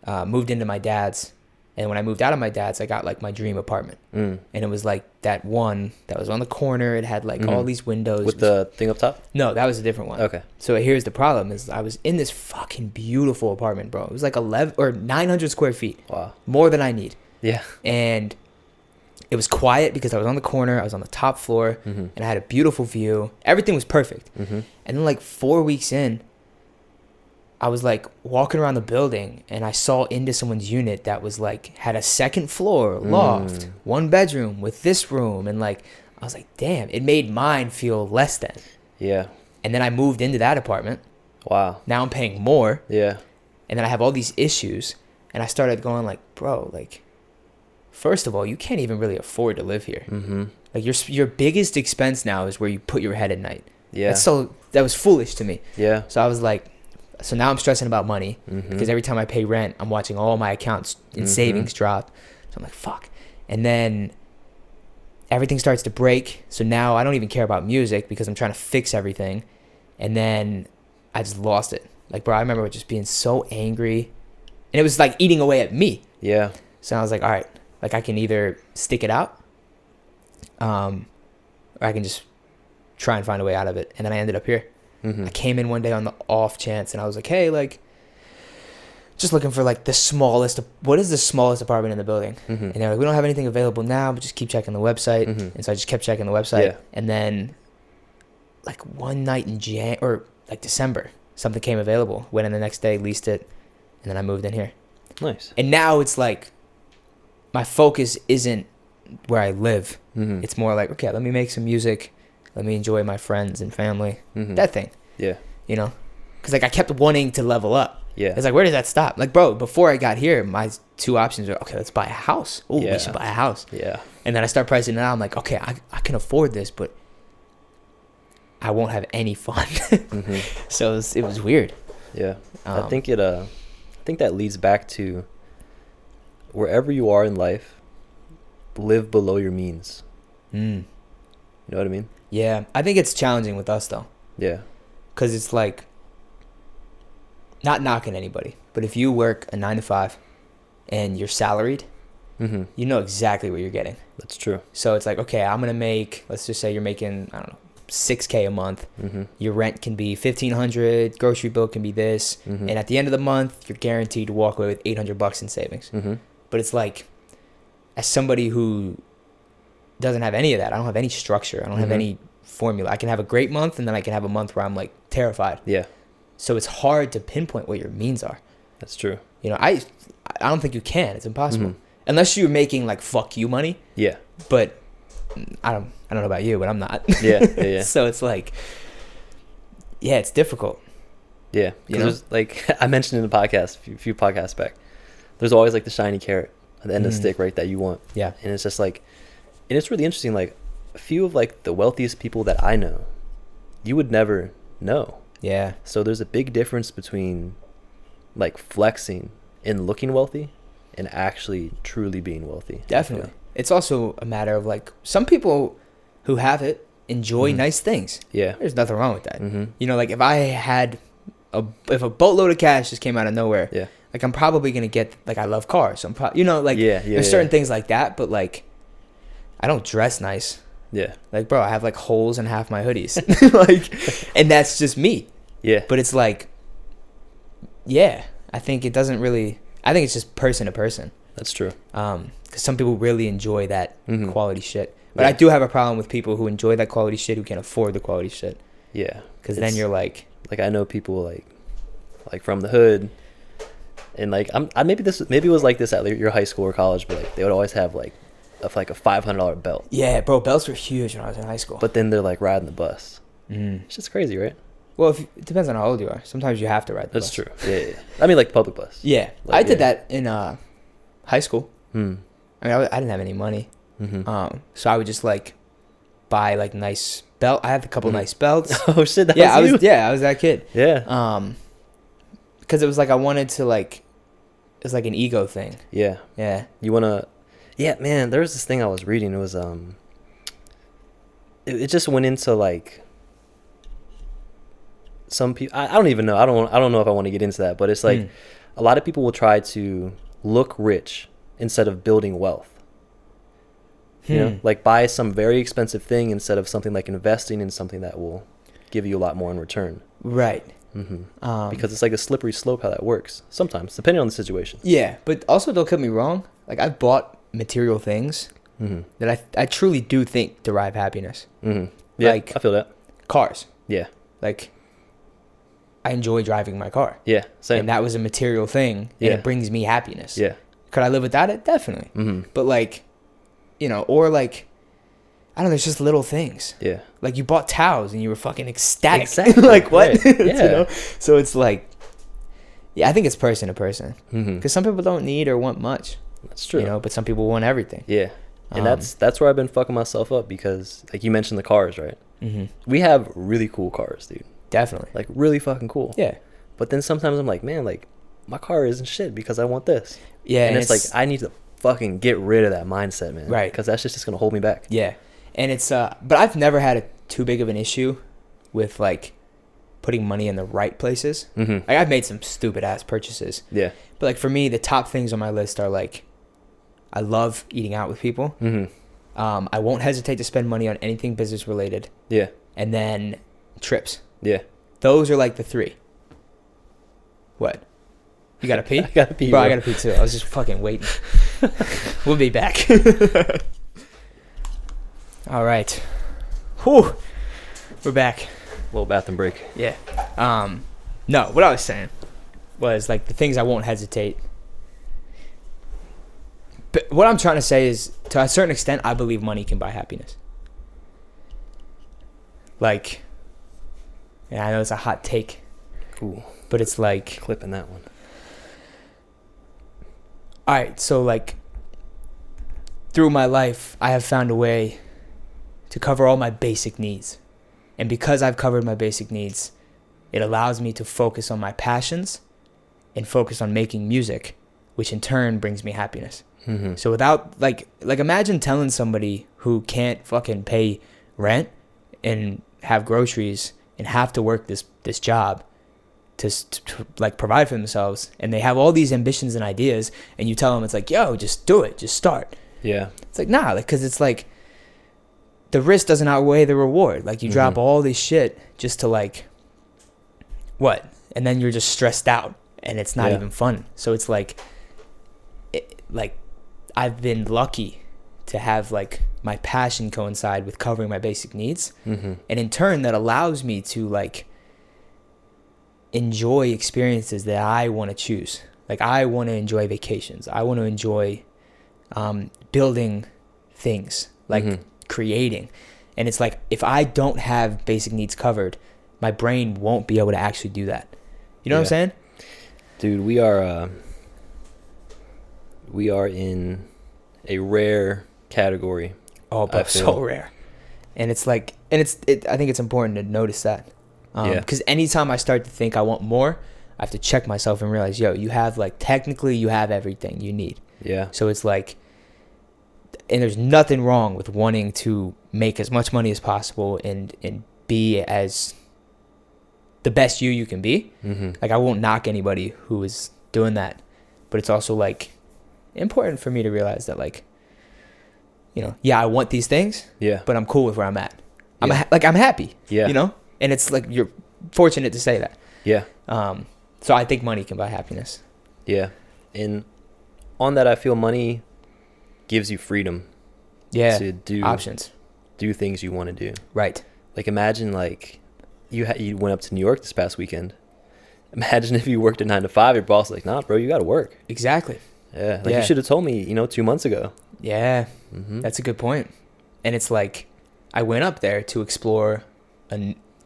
moved into my dad's. And when I moved out of my dad's, I got like my dream apartment. And it was like that one that was on the corner. It had like all these windows. With the thing up top? No, that was a different one. Okay. So here's the problem is I was in this fucking beautiful apartment, bro. It was like 900 square feet. Wow. More than I need. Yeah. And it was quiet because I was on the corner. I was on the top floor and I had a beautiful view. Everything was perfect. And then like 4 weeks in, I was like walking around the building and I saw into someone's unit that was like, had a second floor loft, 1 bedroom with this room. And like, I was like, damn, it made mine feel less than. Yeah. And then I moved into that apartment. Wow. Now I'm paying more. Yeah. And then I have all these issues. And I started going like, bro, like, first of all, you can't even really afford to live here. Like your biggest expense now is where you put your head at night. Yeah. That was foolish to me. Yeah. So I was like, so now I'm stressing about money because every time I pay rent, I'm watching all my accounts and savings drop. So I'm like, fuck. And then everything starts to break. So now I don't even care about music because I'm trying to fix everything. And then I just lost it. Like, bro, I remember just being so angry, and it was like eating away at me. Yeah. So I was like, all right, like I can either stick it out, or I can just try and find a way out of it. And then I ended up here. I came in one day on the off chance, and I was like, hey, like, just looking for like what is the smallest apartment in the building? And they're like, we don't have anything available now, but just keep checking the website. And so I just kept checking the website. Yeah. And then like one night in December, something came available. Went in the next day, leased it, and then I moved in here. Nice. And now it's like my focus isn't where I live. It's more like, okay, let me make some music. Let me enjoy my friends and family. That thing. Yeah. You know? Because like I kept wanting to level up. Yeah. It's like, where does that stop? Like, bro, before I got here, my two options are, okay, let's buy a house. Oh, we should buy a house. Yeah. And then I start pricing it out. I'm like, okay, I can afford this, but I won't have any fun. So it was weird. Yeah. I think that leads back to wherever you are in life, live below your means. You know what I mean? Yeah. I think it's challenging with us, though. Yeah. Because it's like, not knocking anybody, but if you work a 9 to 5 and you're salaried, you know exactly what you're getting. That's true. So it's like, okay, I'm going to make, let's just say you're making, I don't know, $6K a month. Your rent can be $1,500, grocery bill can be this. And at the end of the month, you're guaranteed to walk away with $800 in savings. But it's like, as somebody who doesn't have any of that, I don't have any structure, I don't have any formula. I can have a great month, and then I can have a month where I'm like terrified. Yeah. So it's hard to pinpoint what your means are. That's true. You know, I don't think you can. It's impossible. Unless you're making like fuck you money. Yeah. But I don't know about you, but I'm not. Yeah. So it's like, yeah, it's difficult. Yeah. You know? There's, like I mentioned in the podcast, a few podcasts back, there's always like the shiny carrot at the end of the stick, right, that you want. Yeah. And it's just like, and it's really interesting, like a few of like the wealthiest people that I know, you would never know. Yeah. So there's a big difference between like flexing and looking wealthy and actually truly being wealthy. Definitely. It's also a matter of like, some people who have it enjoy nice things. Yeah. There's nothing wrong with that. You know, like if I had if a boatload of cash just came out of nowhere, like I'm probably going to get, like I love cars. So I'm probably, you know, like there's certain things like that, but like I don't dress nice. Yeah. Like, bro, I have like holes in half my hoodies. Like, and that's just me. Yeah. But it's like, yeah, I think it's just person to person. That's true. Because some people really enjoy that quality shit. But I do have a problem with people who enjoy that quality shit who can afford the quality shit. Yeah. Because then you're like I know people like from the hood, and like maybe it was like this at your high school or college, but like they would always have like a $500 belt. Yeah, bro, belts were huge when I was in high school. But then they're like riding the bus. It's just crazy, right? Well, it depends on how old you are. Sometimes you have to ride the bus. That's true. Yeah. I mean, like public bus. Yeah, like, I did that in high school. I mean, I didn't have any money, so I would just like buy like nice belt. I had a couple nice belts. Oh shit! I was that kid. Yeah. Because it was like I wanted to like, it's like an ego thing. Yeah. Yeah. You wanna. Yeah, man. There was this thing I was reading. It was it just went into like. Some people, I don't even know. I don't know if I want to get into that, but it's like a lot of people will try to look rich instead of building wealth. You know, like buy some very expensive thing instead of something like investing in something that will give you a lot more in return. Right. Because it's like a slippery slope how that works sometimes, depending on the situation. Yeah, but also don't get me wrong. Like I've bought material things that I truly do think derive happiness. Yeah, like I feel that. Cars. Yeah. Like I enjoy driving my car. Yeah, same. And that was a material thing, and it brings me happiness. Yeah. Could I live without it? Definitely. But like, you know, or like, I don't know, there's just little things. Yeah. Like you bought towels and you were fucking ecstatic. Exactly. Like what? Right. Yeah. You know? So it's like, yeah, I think it's person to person. Because some people don't need or want much. That's true. You know, but some people want everything. Yeah. And that's where I've been fucking myself up because, like you mentioned the cars, right? We have really cool cars, dude. Definitely. Like really fucking cool. Yeah. But then sometimes I'm like, man, like my car isn't shit because I want this. Yeah. And it's like I need to fucking get rid of that mindset, man. Right. Because that's just gonna hold me back. Yeah. And it's but I've never had too big of an issue with like putting money in the right places. Mm-hmm. Like I've made some stupid ass purchases. Yeah. But like for me, the top things on my list are like, I love eating out with people. Mm-hmm. I won't hesitate to spend money on anything business related. Yeah. And then trips. Yeah. Those are like the three. What? You gotta pee? I gotta pee. Bro, I gotta pee too. I was just fucking waiting. We'll be back. All right. Whew. We're back. Little bathroom break. Yeah. No, what I was saying was like the things I won't hesitate. But what I'm trying to say is, to a certain extent, I believe money can buy happiness. Like, and I know it's a hot take. Cool. But it's like, Clipping that one. all right, so like through my life, I have found a way to cover all my basic needs. And because I've covered my basic needs, it allows me to focus on my passions and focus on making music, which in turn brings me happiness. Mm-hmm. So without like imagine telling somebody who can't fucking pay rent and have groceries and have to work this job to like provide for themselves, and they have all these ambitions and ideas, and you tell them it's like, yo, just do it, just start. Yeah. It's like, nah, like, cause it's like the risk doesn't outweigh the reward. Like you drop all this shit just to like what, and then you're just stressed out and it's not even fun. So it's like I've been lucky to have like my passion coincide with covering my basic needs. Mm-hmm. And in turn, that allows me to like enjoy experiences that I want to choose. Like I want to enjoy vacations. I want to enjoy building things, like creating. And it's like, if I don't have basic needs covered, my brain won't be able to actually do that. You know what I'm saying? Dude, we are in a rare category. Oh, but so rare. And it's like, I think it's important to notice that. Because anytime I start to think I want more, I have to check myself and realize, yo, you have like, technically you have everything you need. Yeah. So it's like, and there's nothing wrong with wanting to make as much money as possible and be as the best you can be. Mm-hmm. Like I won't knock anybody who is doing that, but it's also like important for me to realize that like, you know, I want these things, but I'm cool with where I'm at. I'm happy, you know, and it's like, you're fortunate to say that. Yeah. So I think money can buy happiness. Yeah. And on that, I feel money gives you freedom. Yeah. To do options, do things you want to do. Right. Like imagine like you went up to New York this past weekend. Imagine if you worked a 9 to 5, your boss was like, nah, bro, you got to work. Exactly. Yeah. Like you should have told me, 2 months ago. Yeah. Mm-hmm. That's a good point. And it's like, I went up there to explore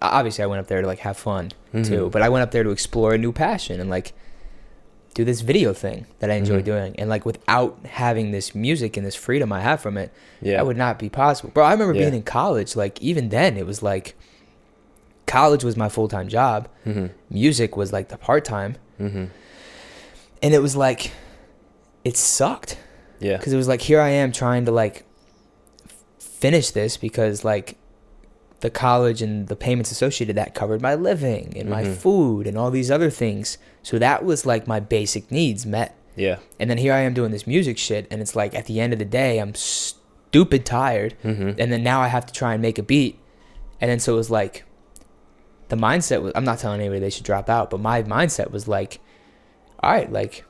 obviously I went up there to like have fun too, but I went up there to explore a new passion and like do this video thing that I enjoy doing. And like without having this music and this freedom I have from it, that would not be possible. Bro, I remember being in college, like even then it was like college was my full-time job. Music was like the part-time. And it was like, it sucked. Yeah. Because it was like, here I am trying to like finish this because like the college and the payments associated that covered my living and my food and all these other things. So that was like my basic needs met. Yeah. And then here I am doing this music shit, and it's like at the end of the day, I'm stupid tired. And then now I have to try and make a beat. And then so it was like, the mindset was, I'm not telling anybody they should drop out, but my mindset was like, all right, like,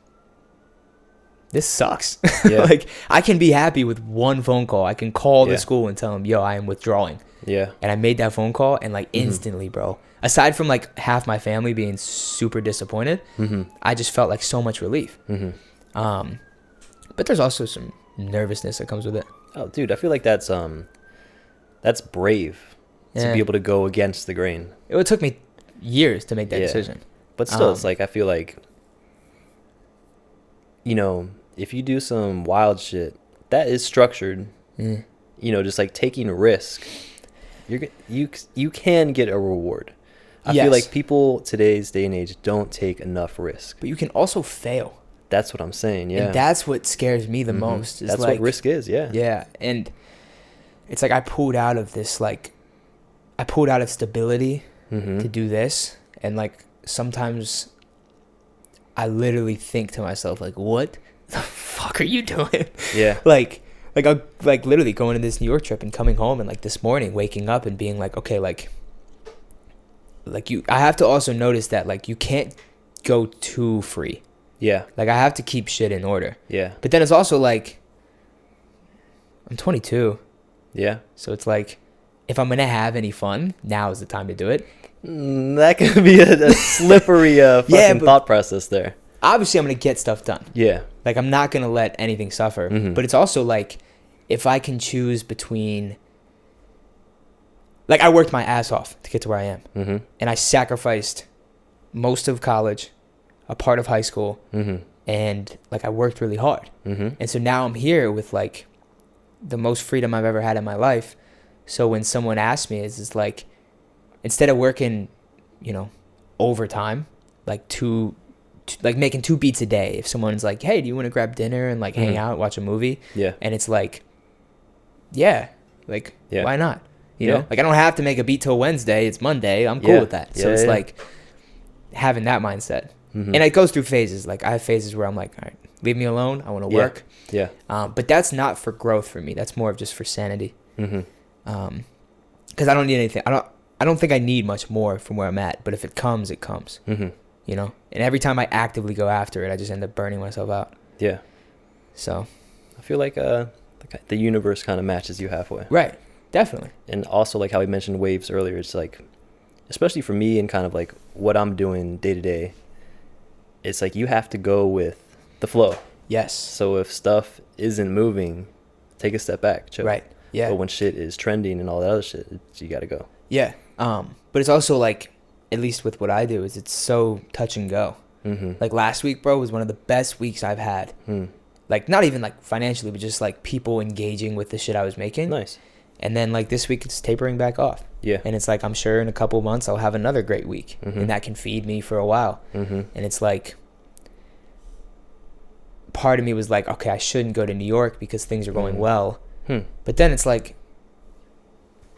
this sucks. Yeah. Like, I can be happy with one phone call. I can call the school and tell them, yo, I am withdrawing. Yeah. And I made that phone call, and like instantly, bro, aside from like half my family being super disappointed, I just felt like so much relief. But there's also some nervousness that comes with it. Oh, dude, I feel like that's brave to be able to go against the grain. It took me years to make that decision. But still, it's like, I feel like, if you do some wild shit that is structured, just like taking a risk, you can get a reward. I feel like people today's day and age don't take enough risk. But you can also fail. That's what I'm saying. Yeah. And that's what scares me the most. That's like, what risk is. Yeah. Yeah. And it's like I pulled out of stability to do this. And like sometimes I literally think to myself, like, what the fuck are you doing? Yeah. like I like literally going on this New York trip and coming home and like this morning waking up and being like, okay, like I have to also notice that like you can't go too free. Yeah. Like I have to keep shit in order. Yeah. But then it's also like I'm 22. Yeah. So it's like if I'm gonna have any fun, now is the time to do it. That could be a slippery fucking thought process there. Obviously, I'm gonna get stuff done. Yeah. Like I'm not gonna let anything suffer. Mm-hmm. But it's also like if I can choose between, like I worked my ass off to get to where I am, Mm-hmm. and I sacrificed most of college, a part of high school, Mm-hmm. and like I worked really hard. Mm-hmm. And so now I'm here with like the most freedom I've ever had in my life. So when someone asks me, it's like, instead of working, you know, overtime, like like making 2 beats a day, if someone's like, hey, do you want to grab dinner and like hang out, watch a movie? Yeah. And it's like, yeah, like, Yeah. why not? You Yeah. know, like I don't have to make a beat till Wednesday. It's Monday. I'm cool Yeah. with that. Yeah, So it's yeah. like having that mindset. Mm-hmm. And it goes through phases. Like I have phases where I'm like, all right, leave me alone. I want to work. Yeah. But that's not for growth for me. That's more of just for sanity. Mm-hmm. Because I don't need anything. I don't think I need much more from where I'm at. But if it comes, it comes. Mm-hmm. You know. And every time I actively go after it, I just end up burning myself out. Yeah. So. I feel like the universe kind of matches you halfway. Right. Definitely. And also like how we mentioned waves earlier, it's like, especially for me and kind of like what I'm doing day to day, it's like you have to go with the flow. Yes. So if stuff isn't moving, take a step back. Chill. Right. Yeah. But when shit is trending and all that other shit, you got to go. Yeah. But it's also like, at least with what I do, is it's so touch and go. Mm-hmm. Like last week, bro, was one of the best weeks I've had. Like not even like financially, but just like people engaging with the shit I was making. Nice. And then like this week it's tapering back off. Yeah. And it's like, I'm sure in a couple months I'll have another great week. Mm-hmm. And that can feed me for a while. Mm-hmm. And it's like, part of me was like, okay, I shouldn't go to New York because things are going well. But then it's like,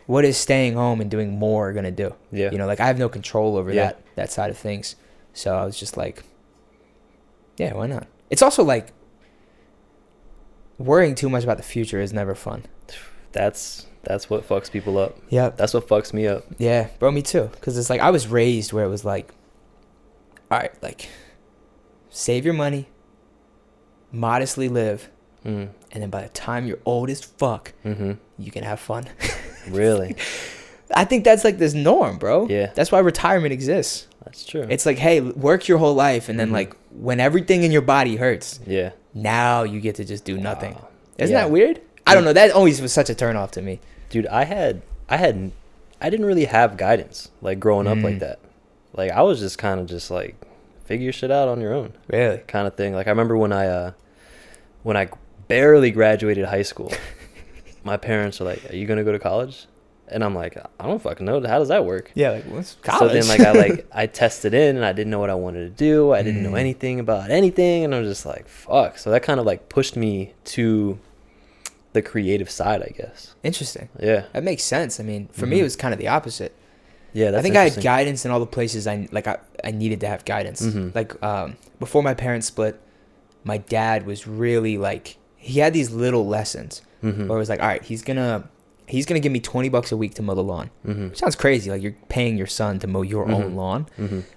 what is staying home and doing more going to do? Yeah. You know, like I have no control over that side of things. So I was just like, yeah, why not? It's also like, worrying too much about the future is never fun. That's what fucks people up. Yeah. That's what fucks me up. Yeah, bro, me too. Because it's like, I was raised where it was like, all right, like, save your money, modestly live, and then by the time you're old as fuck, you can have fun. Really? I think that's like this norm, bro. Yeah. That's why retirement exists. That's true. It's like, hey, work your whole life, and then like when everything in your body hurts, now you get to just do nothing. Isn't that weird? I don't know. That always was such a turnoff to me. Dude, I didn't really have guidance like growing up like that. Like I was just kind of just like figure shit out on your own. Really? Kind of thing. Like I remember when I barely graduated high school, my parents were like, "Are you gonna go to college?" And I'm like, "I don't fucking know. How does that work?" Yeah, like what's college? So then I tested in and I didn't know what I wanted to do. I didn't know anything about anything, and I was just like, "Fuck." So that kind of like pushed me to the creative side, I guess. Interesting. Yeah. That makes sense. I mean, for me, it was kind of the opposite. Yeah, that's I think I had guidance in all the places I needed to have guidance. Like before my parents split, my dad was really like, he had these little lessons where it was like, all right, he's gonna give me $20 a week to mow the lawn. Which sounds crazy, like you're paying your son to mow your own lawn.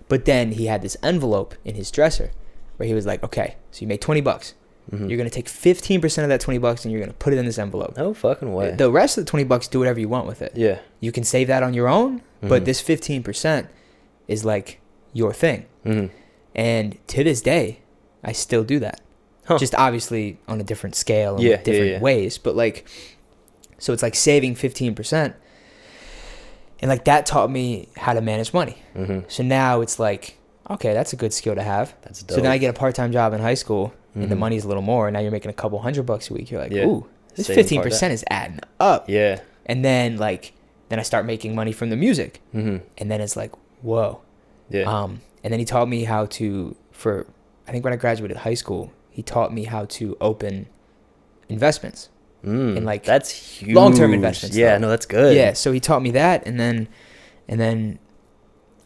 But then he had this envelope in his dresser where he was like, okay, so you made $20. You're gonna take 15% of that $20 and you're gonna put it in this envelope. No fucking way. The rest of the $20, do whatever you want with it. Yeah. You can save that on your own, but this 15% is like your thing. And to this day, I still do that. Just obviously on a different scale and with different ways. But like, so it's like saving 15%. And like that taught me how to manage money. So now it's like, okay, that's a good skill to have. That's dope. So then I get a part-time job in high school and the money's a little more. And now you're making a couple $100 a week. You're like, ooh, this 15% is adding up. Yeah. And then like, then I start making money from the music. And then it's like, whoa. Yeah. And then he taught me how to, I think when I graduated high school, he taught me how to open investments. And like, that's huge. Long-term investments. Yeah, no, that's good. Yeah. So he taught me that. And then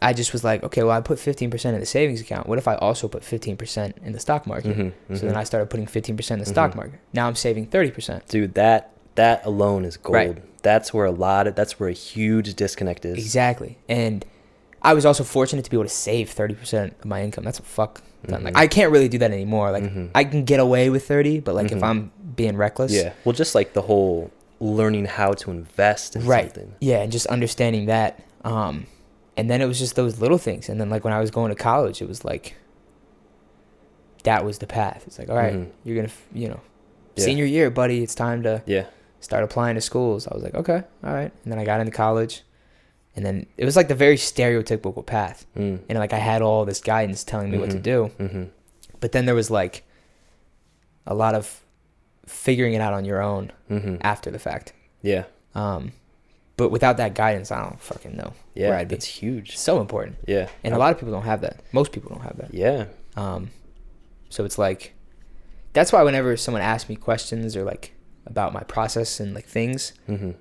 I just was like, okay, well, I put 15% in the savings account. What if I also put 15% in the stock market? So then I started putting 15% in the stock market. Now I'm saving 30%. Dude, that alone is gold. Right. That's where a huge disconnect is. Exactly. And I was also fortunate to be able to save 30% of my income. That's a fuck ton. Like, I can't really do that anymore. Like, I can get away with 30, but like if I'm being reckless. Yeah. Well, just like the whole learning how to invest in something. Yeah, and just understanding that. And then it was just those little things. And then like when I was going to college, it was like, that was the path. It's like, all right, you're going to, senior year, buddy, it's time to start applying to schools. I was like, okay, all right. And then I got into college. And then it was like the very stereotypical path. And like I had all this guidance telling me what to do. But then there was like a lot of figuring it out on your own after the fact. Yeah. But without that guidance, I don't fucking know where I'd be. It's huge. So important. Yeah. And a lot of people don't have that. Most people don't have that. Yeah. So it's like, that's why whenever someone asks me questions or like about my process and like things,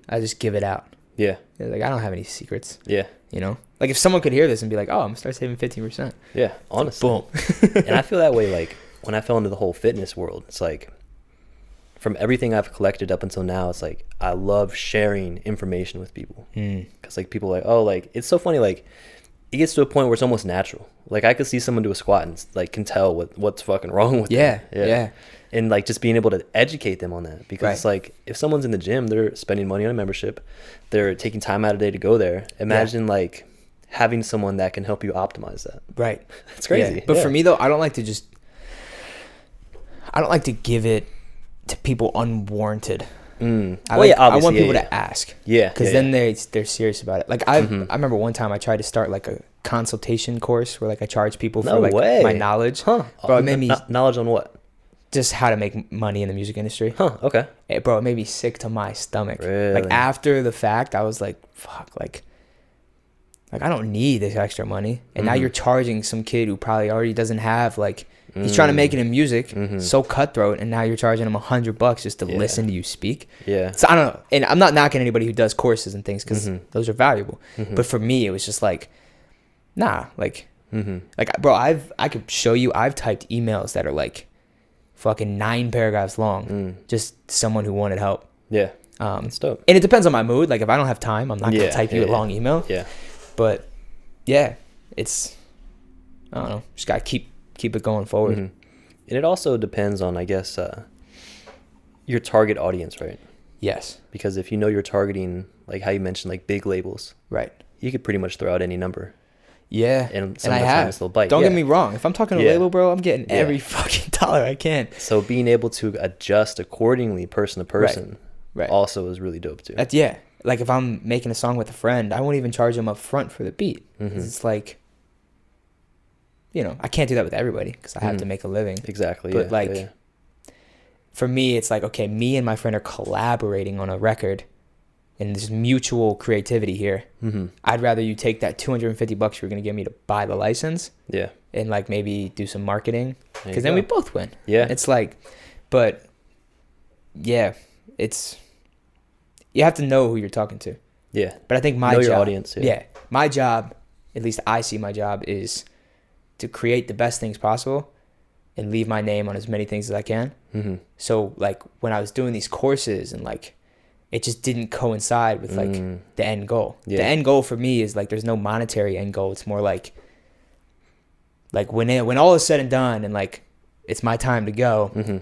I just give it out. Yeah. Like, I don't have any secrets. Yeah. Like if someone could hear this and be like, oh, I'm gonna start saving 15%. Yeah. Honestly. Like, boom. And I feel that way like when I fell into the whole fitness world. It's like, from everything I've collected up until now, it's like I love sharing information with people. Because like people are like, oh, like it's so funny, like it gets to a point where it's almost natural. Like I could see someone do a squat and like can tell what's fucking wrong with them. Yeah. And like just being able to educate them on that, because it's like if someone's in the gym, they're spending money on a membership, they're taking time out of the day to go there. Imagine like having someone that can help you optimize that. Right. It's crazy. Yeah. But for me though, I don't like to give it to people unwarranted. I want people to ask. Yeah. Because then they're serious about it. Like I remember one time I tried to start like a consultation course where like I charge people for like my knowledge. Huh. Bro, it made me knowledge on what? Just how to make money in the music industry. Huh. Okay. It made me sick to my stomach. Really? Like after the fact, I was like, fuck, like I don't need this extra money. And now you're charging some kid who probably already doesn't have like, he's trying to make it in music, so cutthroat, and now you're charging him $100 just to listen to you speak. Yeah. So I don't know, and I'm not knocking anybody who does courses and things because those are valuable. But for me, it was just like, nah, like, like bro, I could show you, I've typed emails that are like fucking 9 paragraphs long, just someone who wanted help. Yeah. It's dope. And it depends on my mood. Like if I don't have time, I'm not gonna type you a long email. Yeah. But yeah, it's, I don't know, just gotta keep it going forward. And it also depends on, I guess, your target audience, right? Yes. Because if you know you're targeting, like how you mentioned, like big labels, right, you could pretty much throw out any number. Yeah. And I have. They'll bite. Don't get me wrong. If I'm talking to a label, bro, I'm getting every Yeah. fucking dollar I can. So being able to adjust accordingly person to person also is really dope too. That's, yeah. Like if I'm making a song with a friend, I won't even charge them up front for the beat. 'Cause it's like, you know, I can't do that with everybody because I have to make a living. Exactly. But like, for me, it's like, okay, me and my friend are collaborating on a record and there's mutual creativity here. I'd rather you take that $250 you're going to give me to buy the license. Yeah. And like maybe do some marketing because then we both win. Yeah. It's like, but yeah, it's, you have to know who you're talking to. Yeah. But I think my know job, your audience. Yeah. My job, at least I see my job, is to create the best things possible and leave my name on as many things as I can. So like when I was doing these courses and like, it just didn't coincide with like the end goal. Yeah. The end goal for me is like, there's no monetary end goal. It's more like when all is said and done and like, it's my time to go.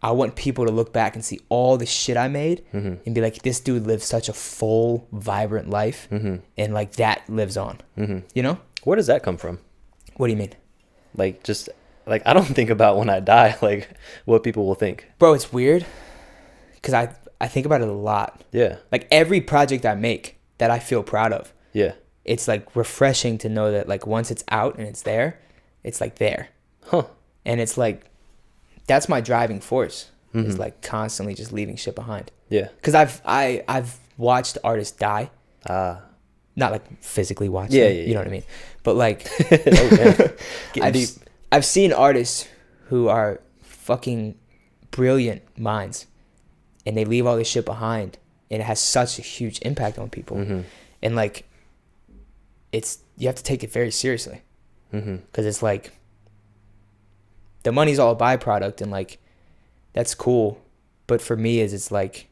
I want people to look back and see all the shit I made and be like, this dude lived such a full, vibrant life. And like that lives on, you know? Where does that come from? What do you mean? Like, just like, I don't think about when I die, like what people will think. Bro, it's weird because I think about it a lot. Yeah. Like every project I make that I feel proud of. Yeah. It's like refreshing to know that like once it's out and it's there, it's like there. Huh. And it's like, that's my driving force. Is like constantly just leaving shit behind. Yeah. Because I've watched artists die. Not like physically watch them, you know what I mean? But like, I've seen artists who are fucking brilliant minds and they leave all this shit behind and it has such a huge impact on people. And like, it's you have to take it very seriously. Mm-hmm. Because it's like, the money's all a byproduct, and like, that's cool. But for me, it's like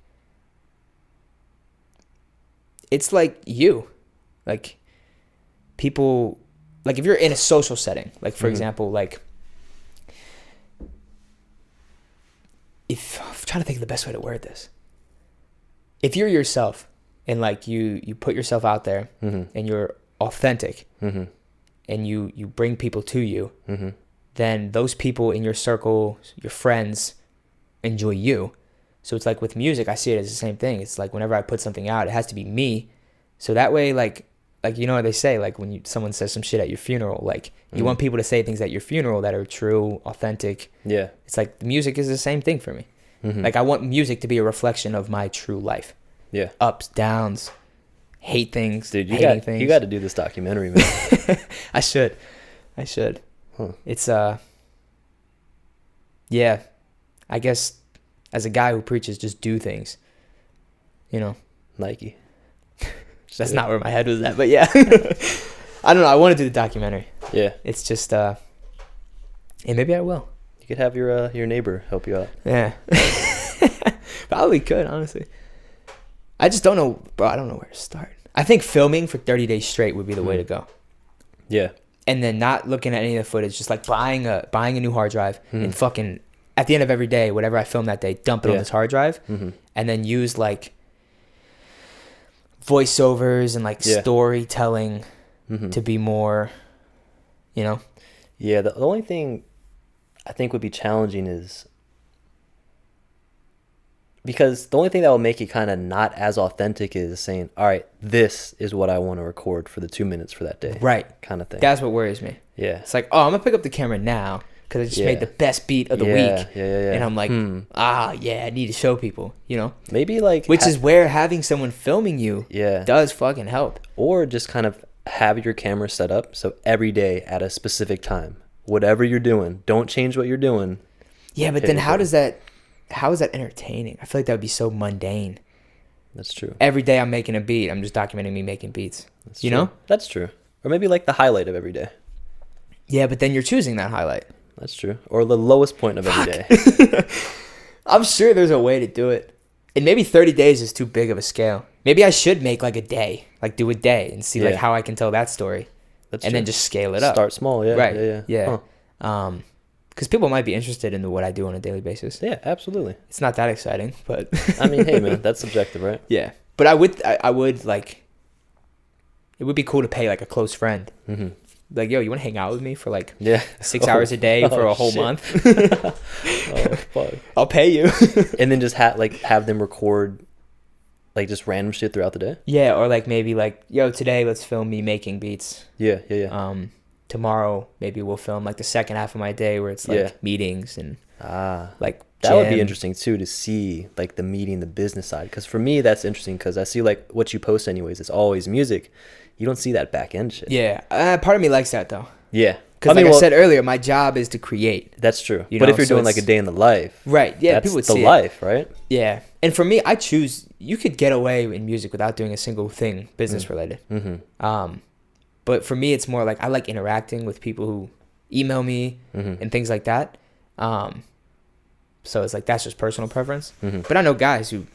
you, like, people, like, if you're in a social setting, like, for example, like, if I'm trying to think of the best way to word this, if you're yourself and like you put yourself out there and you're authentic and you bring people to you, then those people in your circle, your friends, enjoy you. So it's like with music, I see it as the same thing. It's like whenever I put something out, it has to be me. So that way, like you know what they say, like when someone says some shit at your funeral, like you want people to say things at your funeral that are true, authentic. Yeah. It's like the music is the same thing for me. Like I want music to be a reflection of my true life. Yeah. Ups, downs, hate things, dude, you hating things. You got to do this documentary, man. I should. Huh. It's yeah, I guess as a guy who preaches, just do things, you know. Nike. That's not where my head was at, but yeah. I don't know. I want to do the documentary. Yeah. It's just and maybe I will. You could have your neighbor help you out. Yeah. Probably could, honestly. I just don't know, bro. I don't know where to start. I think filming for 30 days straight would be the way to go. Yeah. And then not looking at any of the footage, just like buying a new hard drive and fucking at the end of every day, whatever I film that day, dump it on this hard drive and then use like voiceovers and like storytelling to be more, you know? Yeah, the only thing I think would be challenging is because the only thing that will make it kind of not as authentic is saying, all right, this is what I want to record for the 2 minutes for that day. Right. Kind of thing. That's what worries me. Yeah. It's like, oh, I'm going to pick up the camera now because I just made the best beat of the week. Yeah. And I'm like, I need to show people, you know? Maybe like... Which is where having someone filming you does fucking help. Or just kind of have your camera set up so every day at a specific time, whatever you're doing, don't change what you're doing. Yeah, but then how is that entertaining? I feel like that would be so mundane. That's true. Every day I'm making a beat. I'm just documenting me making beats. That's you true. know? That's true. Or maybe like the highlight of every day. Yeah, but then you're choosing that highlight. That's true. Or the lowest point of every day. I'm sure there's a way to do it. And maybe 30 days is too big of a scale. Maybe I should make like a day. Like do a day and see like how I can tell that story. That's and true. Then just scale it up. Start small, yeah. Right. Yeah. Huh. Because people might be interested in what I do on a daily basis. Yeah, absolutely. It's not that exciting, but... I mean, hey, man, that's subjective, right? Yeah. But I would, like... It would be cool to pay, like, a close friend. Like, yo, you want to hang out with me for, like, 6 hours a day for a whole month? Oh, fuck. I'll pay you. And then just have them record, like, just random shit throughout the day? Yeah, or, like, maybe, like, yo, today let's film me making beats. Yeah. Tomorrow maybe we'll film like the second half of my day where it's like meetings and like that would be interesting too to see like the meeting, the business side, because for me that's interesting because I see like what you post anyways, it's always music. You don't see that back end shit. Part of me likes that though. Because I said earlier, my job is to create. That's true. But if you're doing like a day in the life, right? Yeah, people would see the life, right? Yeah, and for me, I choose. You could get away in music without doing a single thing business related. But for me, it's more like I like interacting with people who email me and things like that. So it's like that's just personal preference. But I know guys who,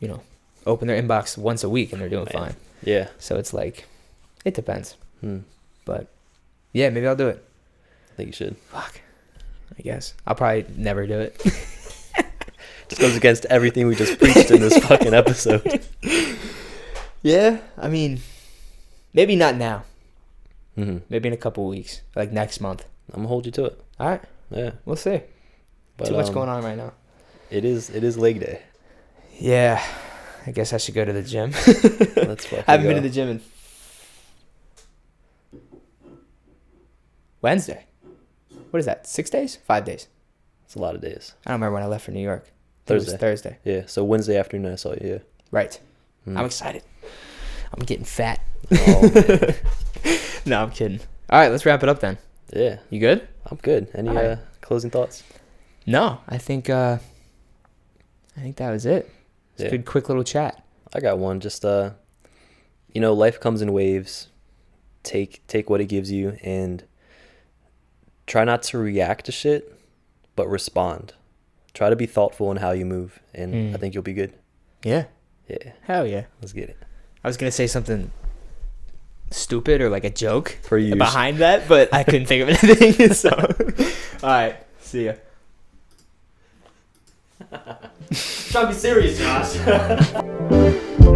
you know, open their inbox once a week and they're doing fine. Yeah. So it's like, it depends. But yeah, maybe I'll do it. I think you should. Fuck. I guess. I'll probably never do it. Just goes against everything we just preached in this fucking episode. Yeah. I mean, maybe not now. Maybe in a couple of weeks, like next month. I'm gonna hold you to it. All right. Yeah. We'll see. But, too much going on right now. It is leg day. Yeah. I guess I should go to the gym. Let's fucking I haven't been to the gym in Wednesday. What is that? 6 days? 5 days? It's a lot of days. I don't remember when I left for New York. Thursday. It was Thursday. Yeah. So Wednesday afternoon I saw you. Yeah. Right. I'm excited. I'm getting fat. Oh, man. No, I'm kidding. All right, let's wrap it up then. Yeah. You good? I'm good. Any closing thoughts? No, I think that was it. It's a good, quick little chat. I got one. Just life comes in waves. take what it gives you and try not to react to shit, but respond. Try to be thoughtful in how you move, and I think you'll be good. Yeah. Yeah. Hell yeah. Let's get it. I was gonna say something stupid or like a joke For you behind that, but I couldn't think of anything. So, all right, see ya. Try to be serious, Josh.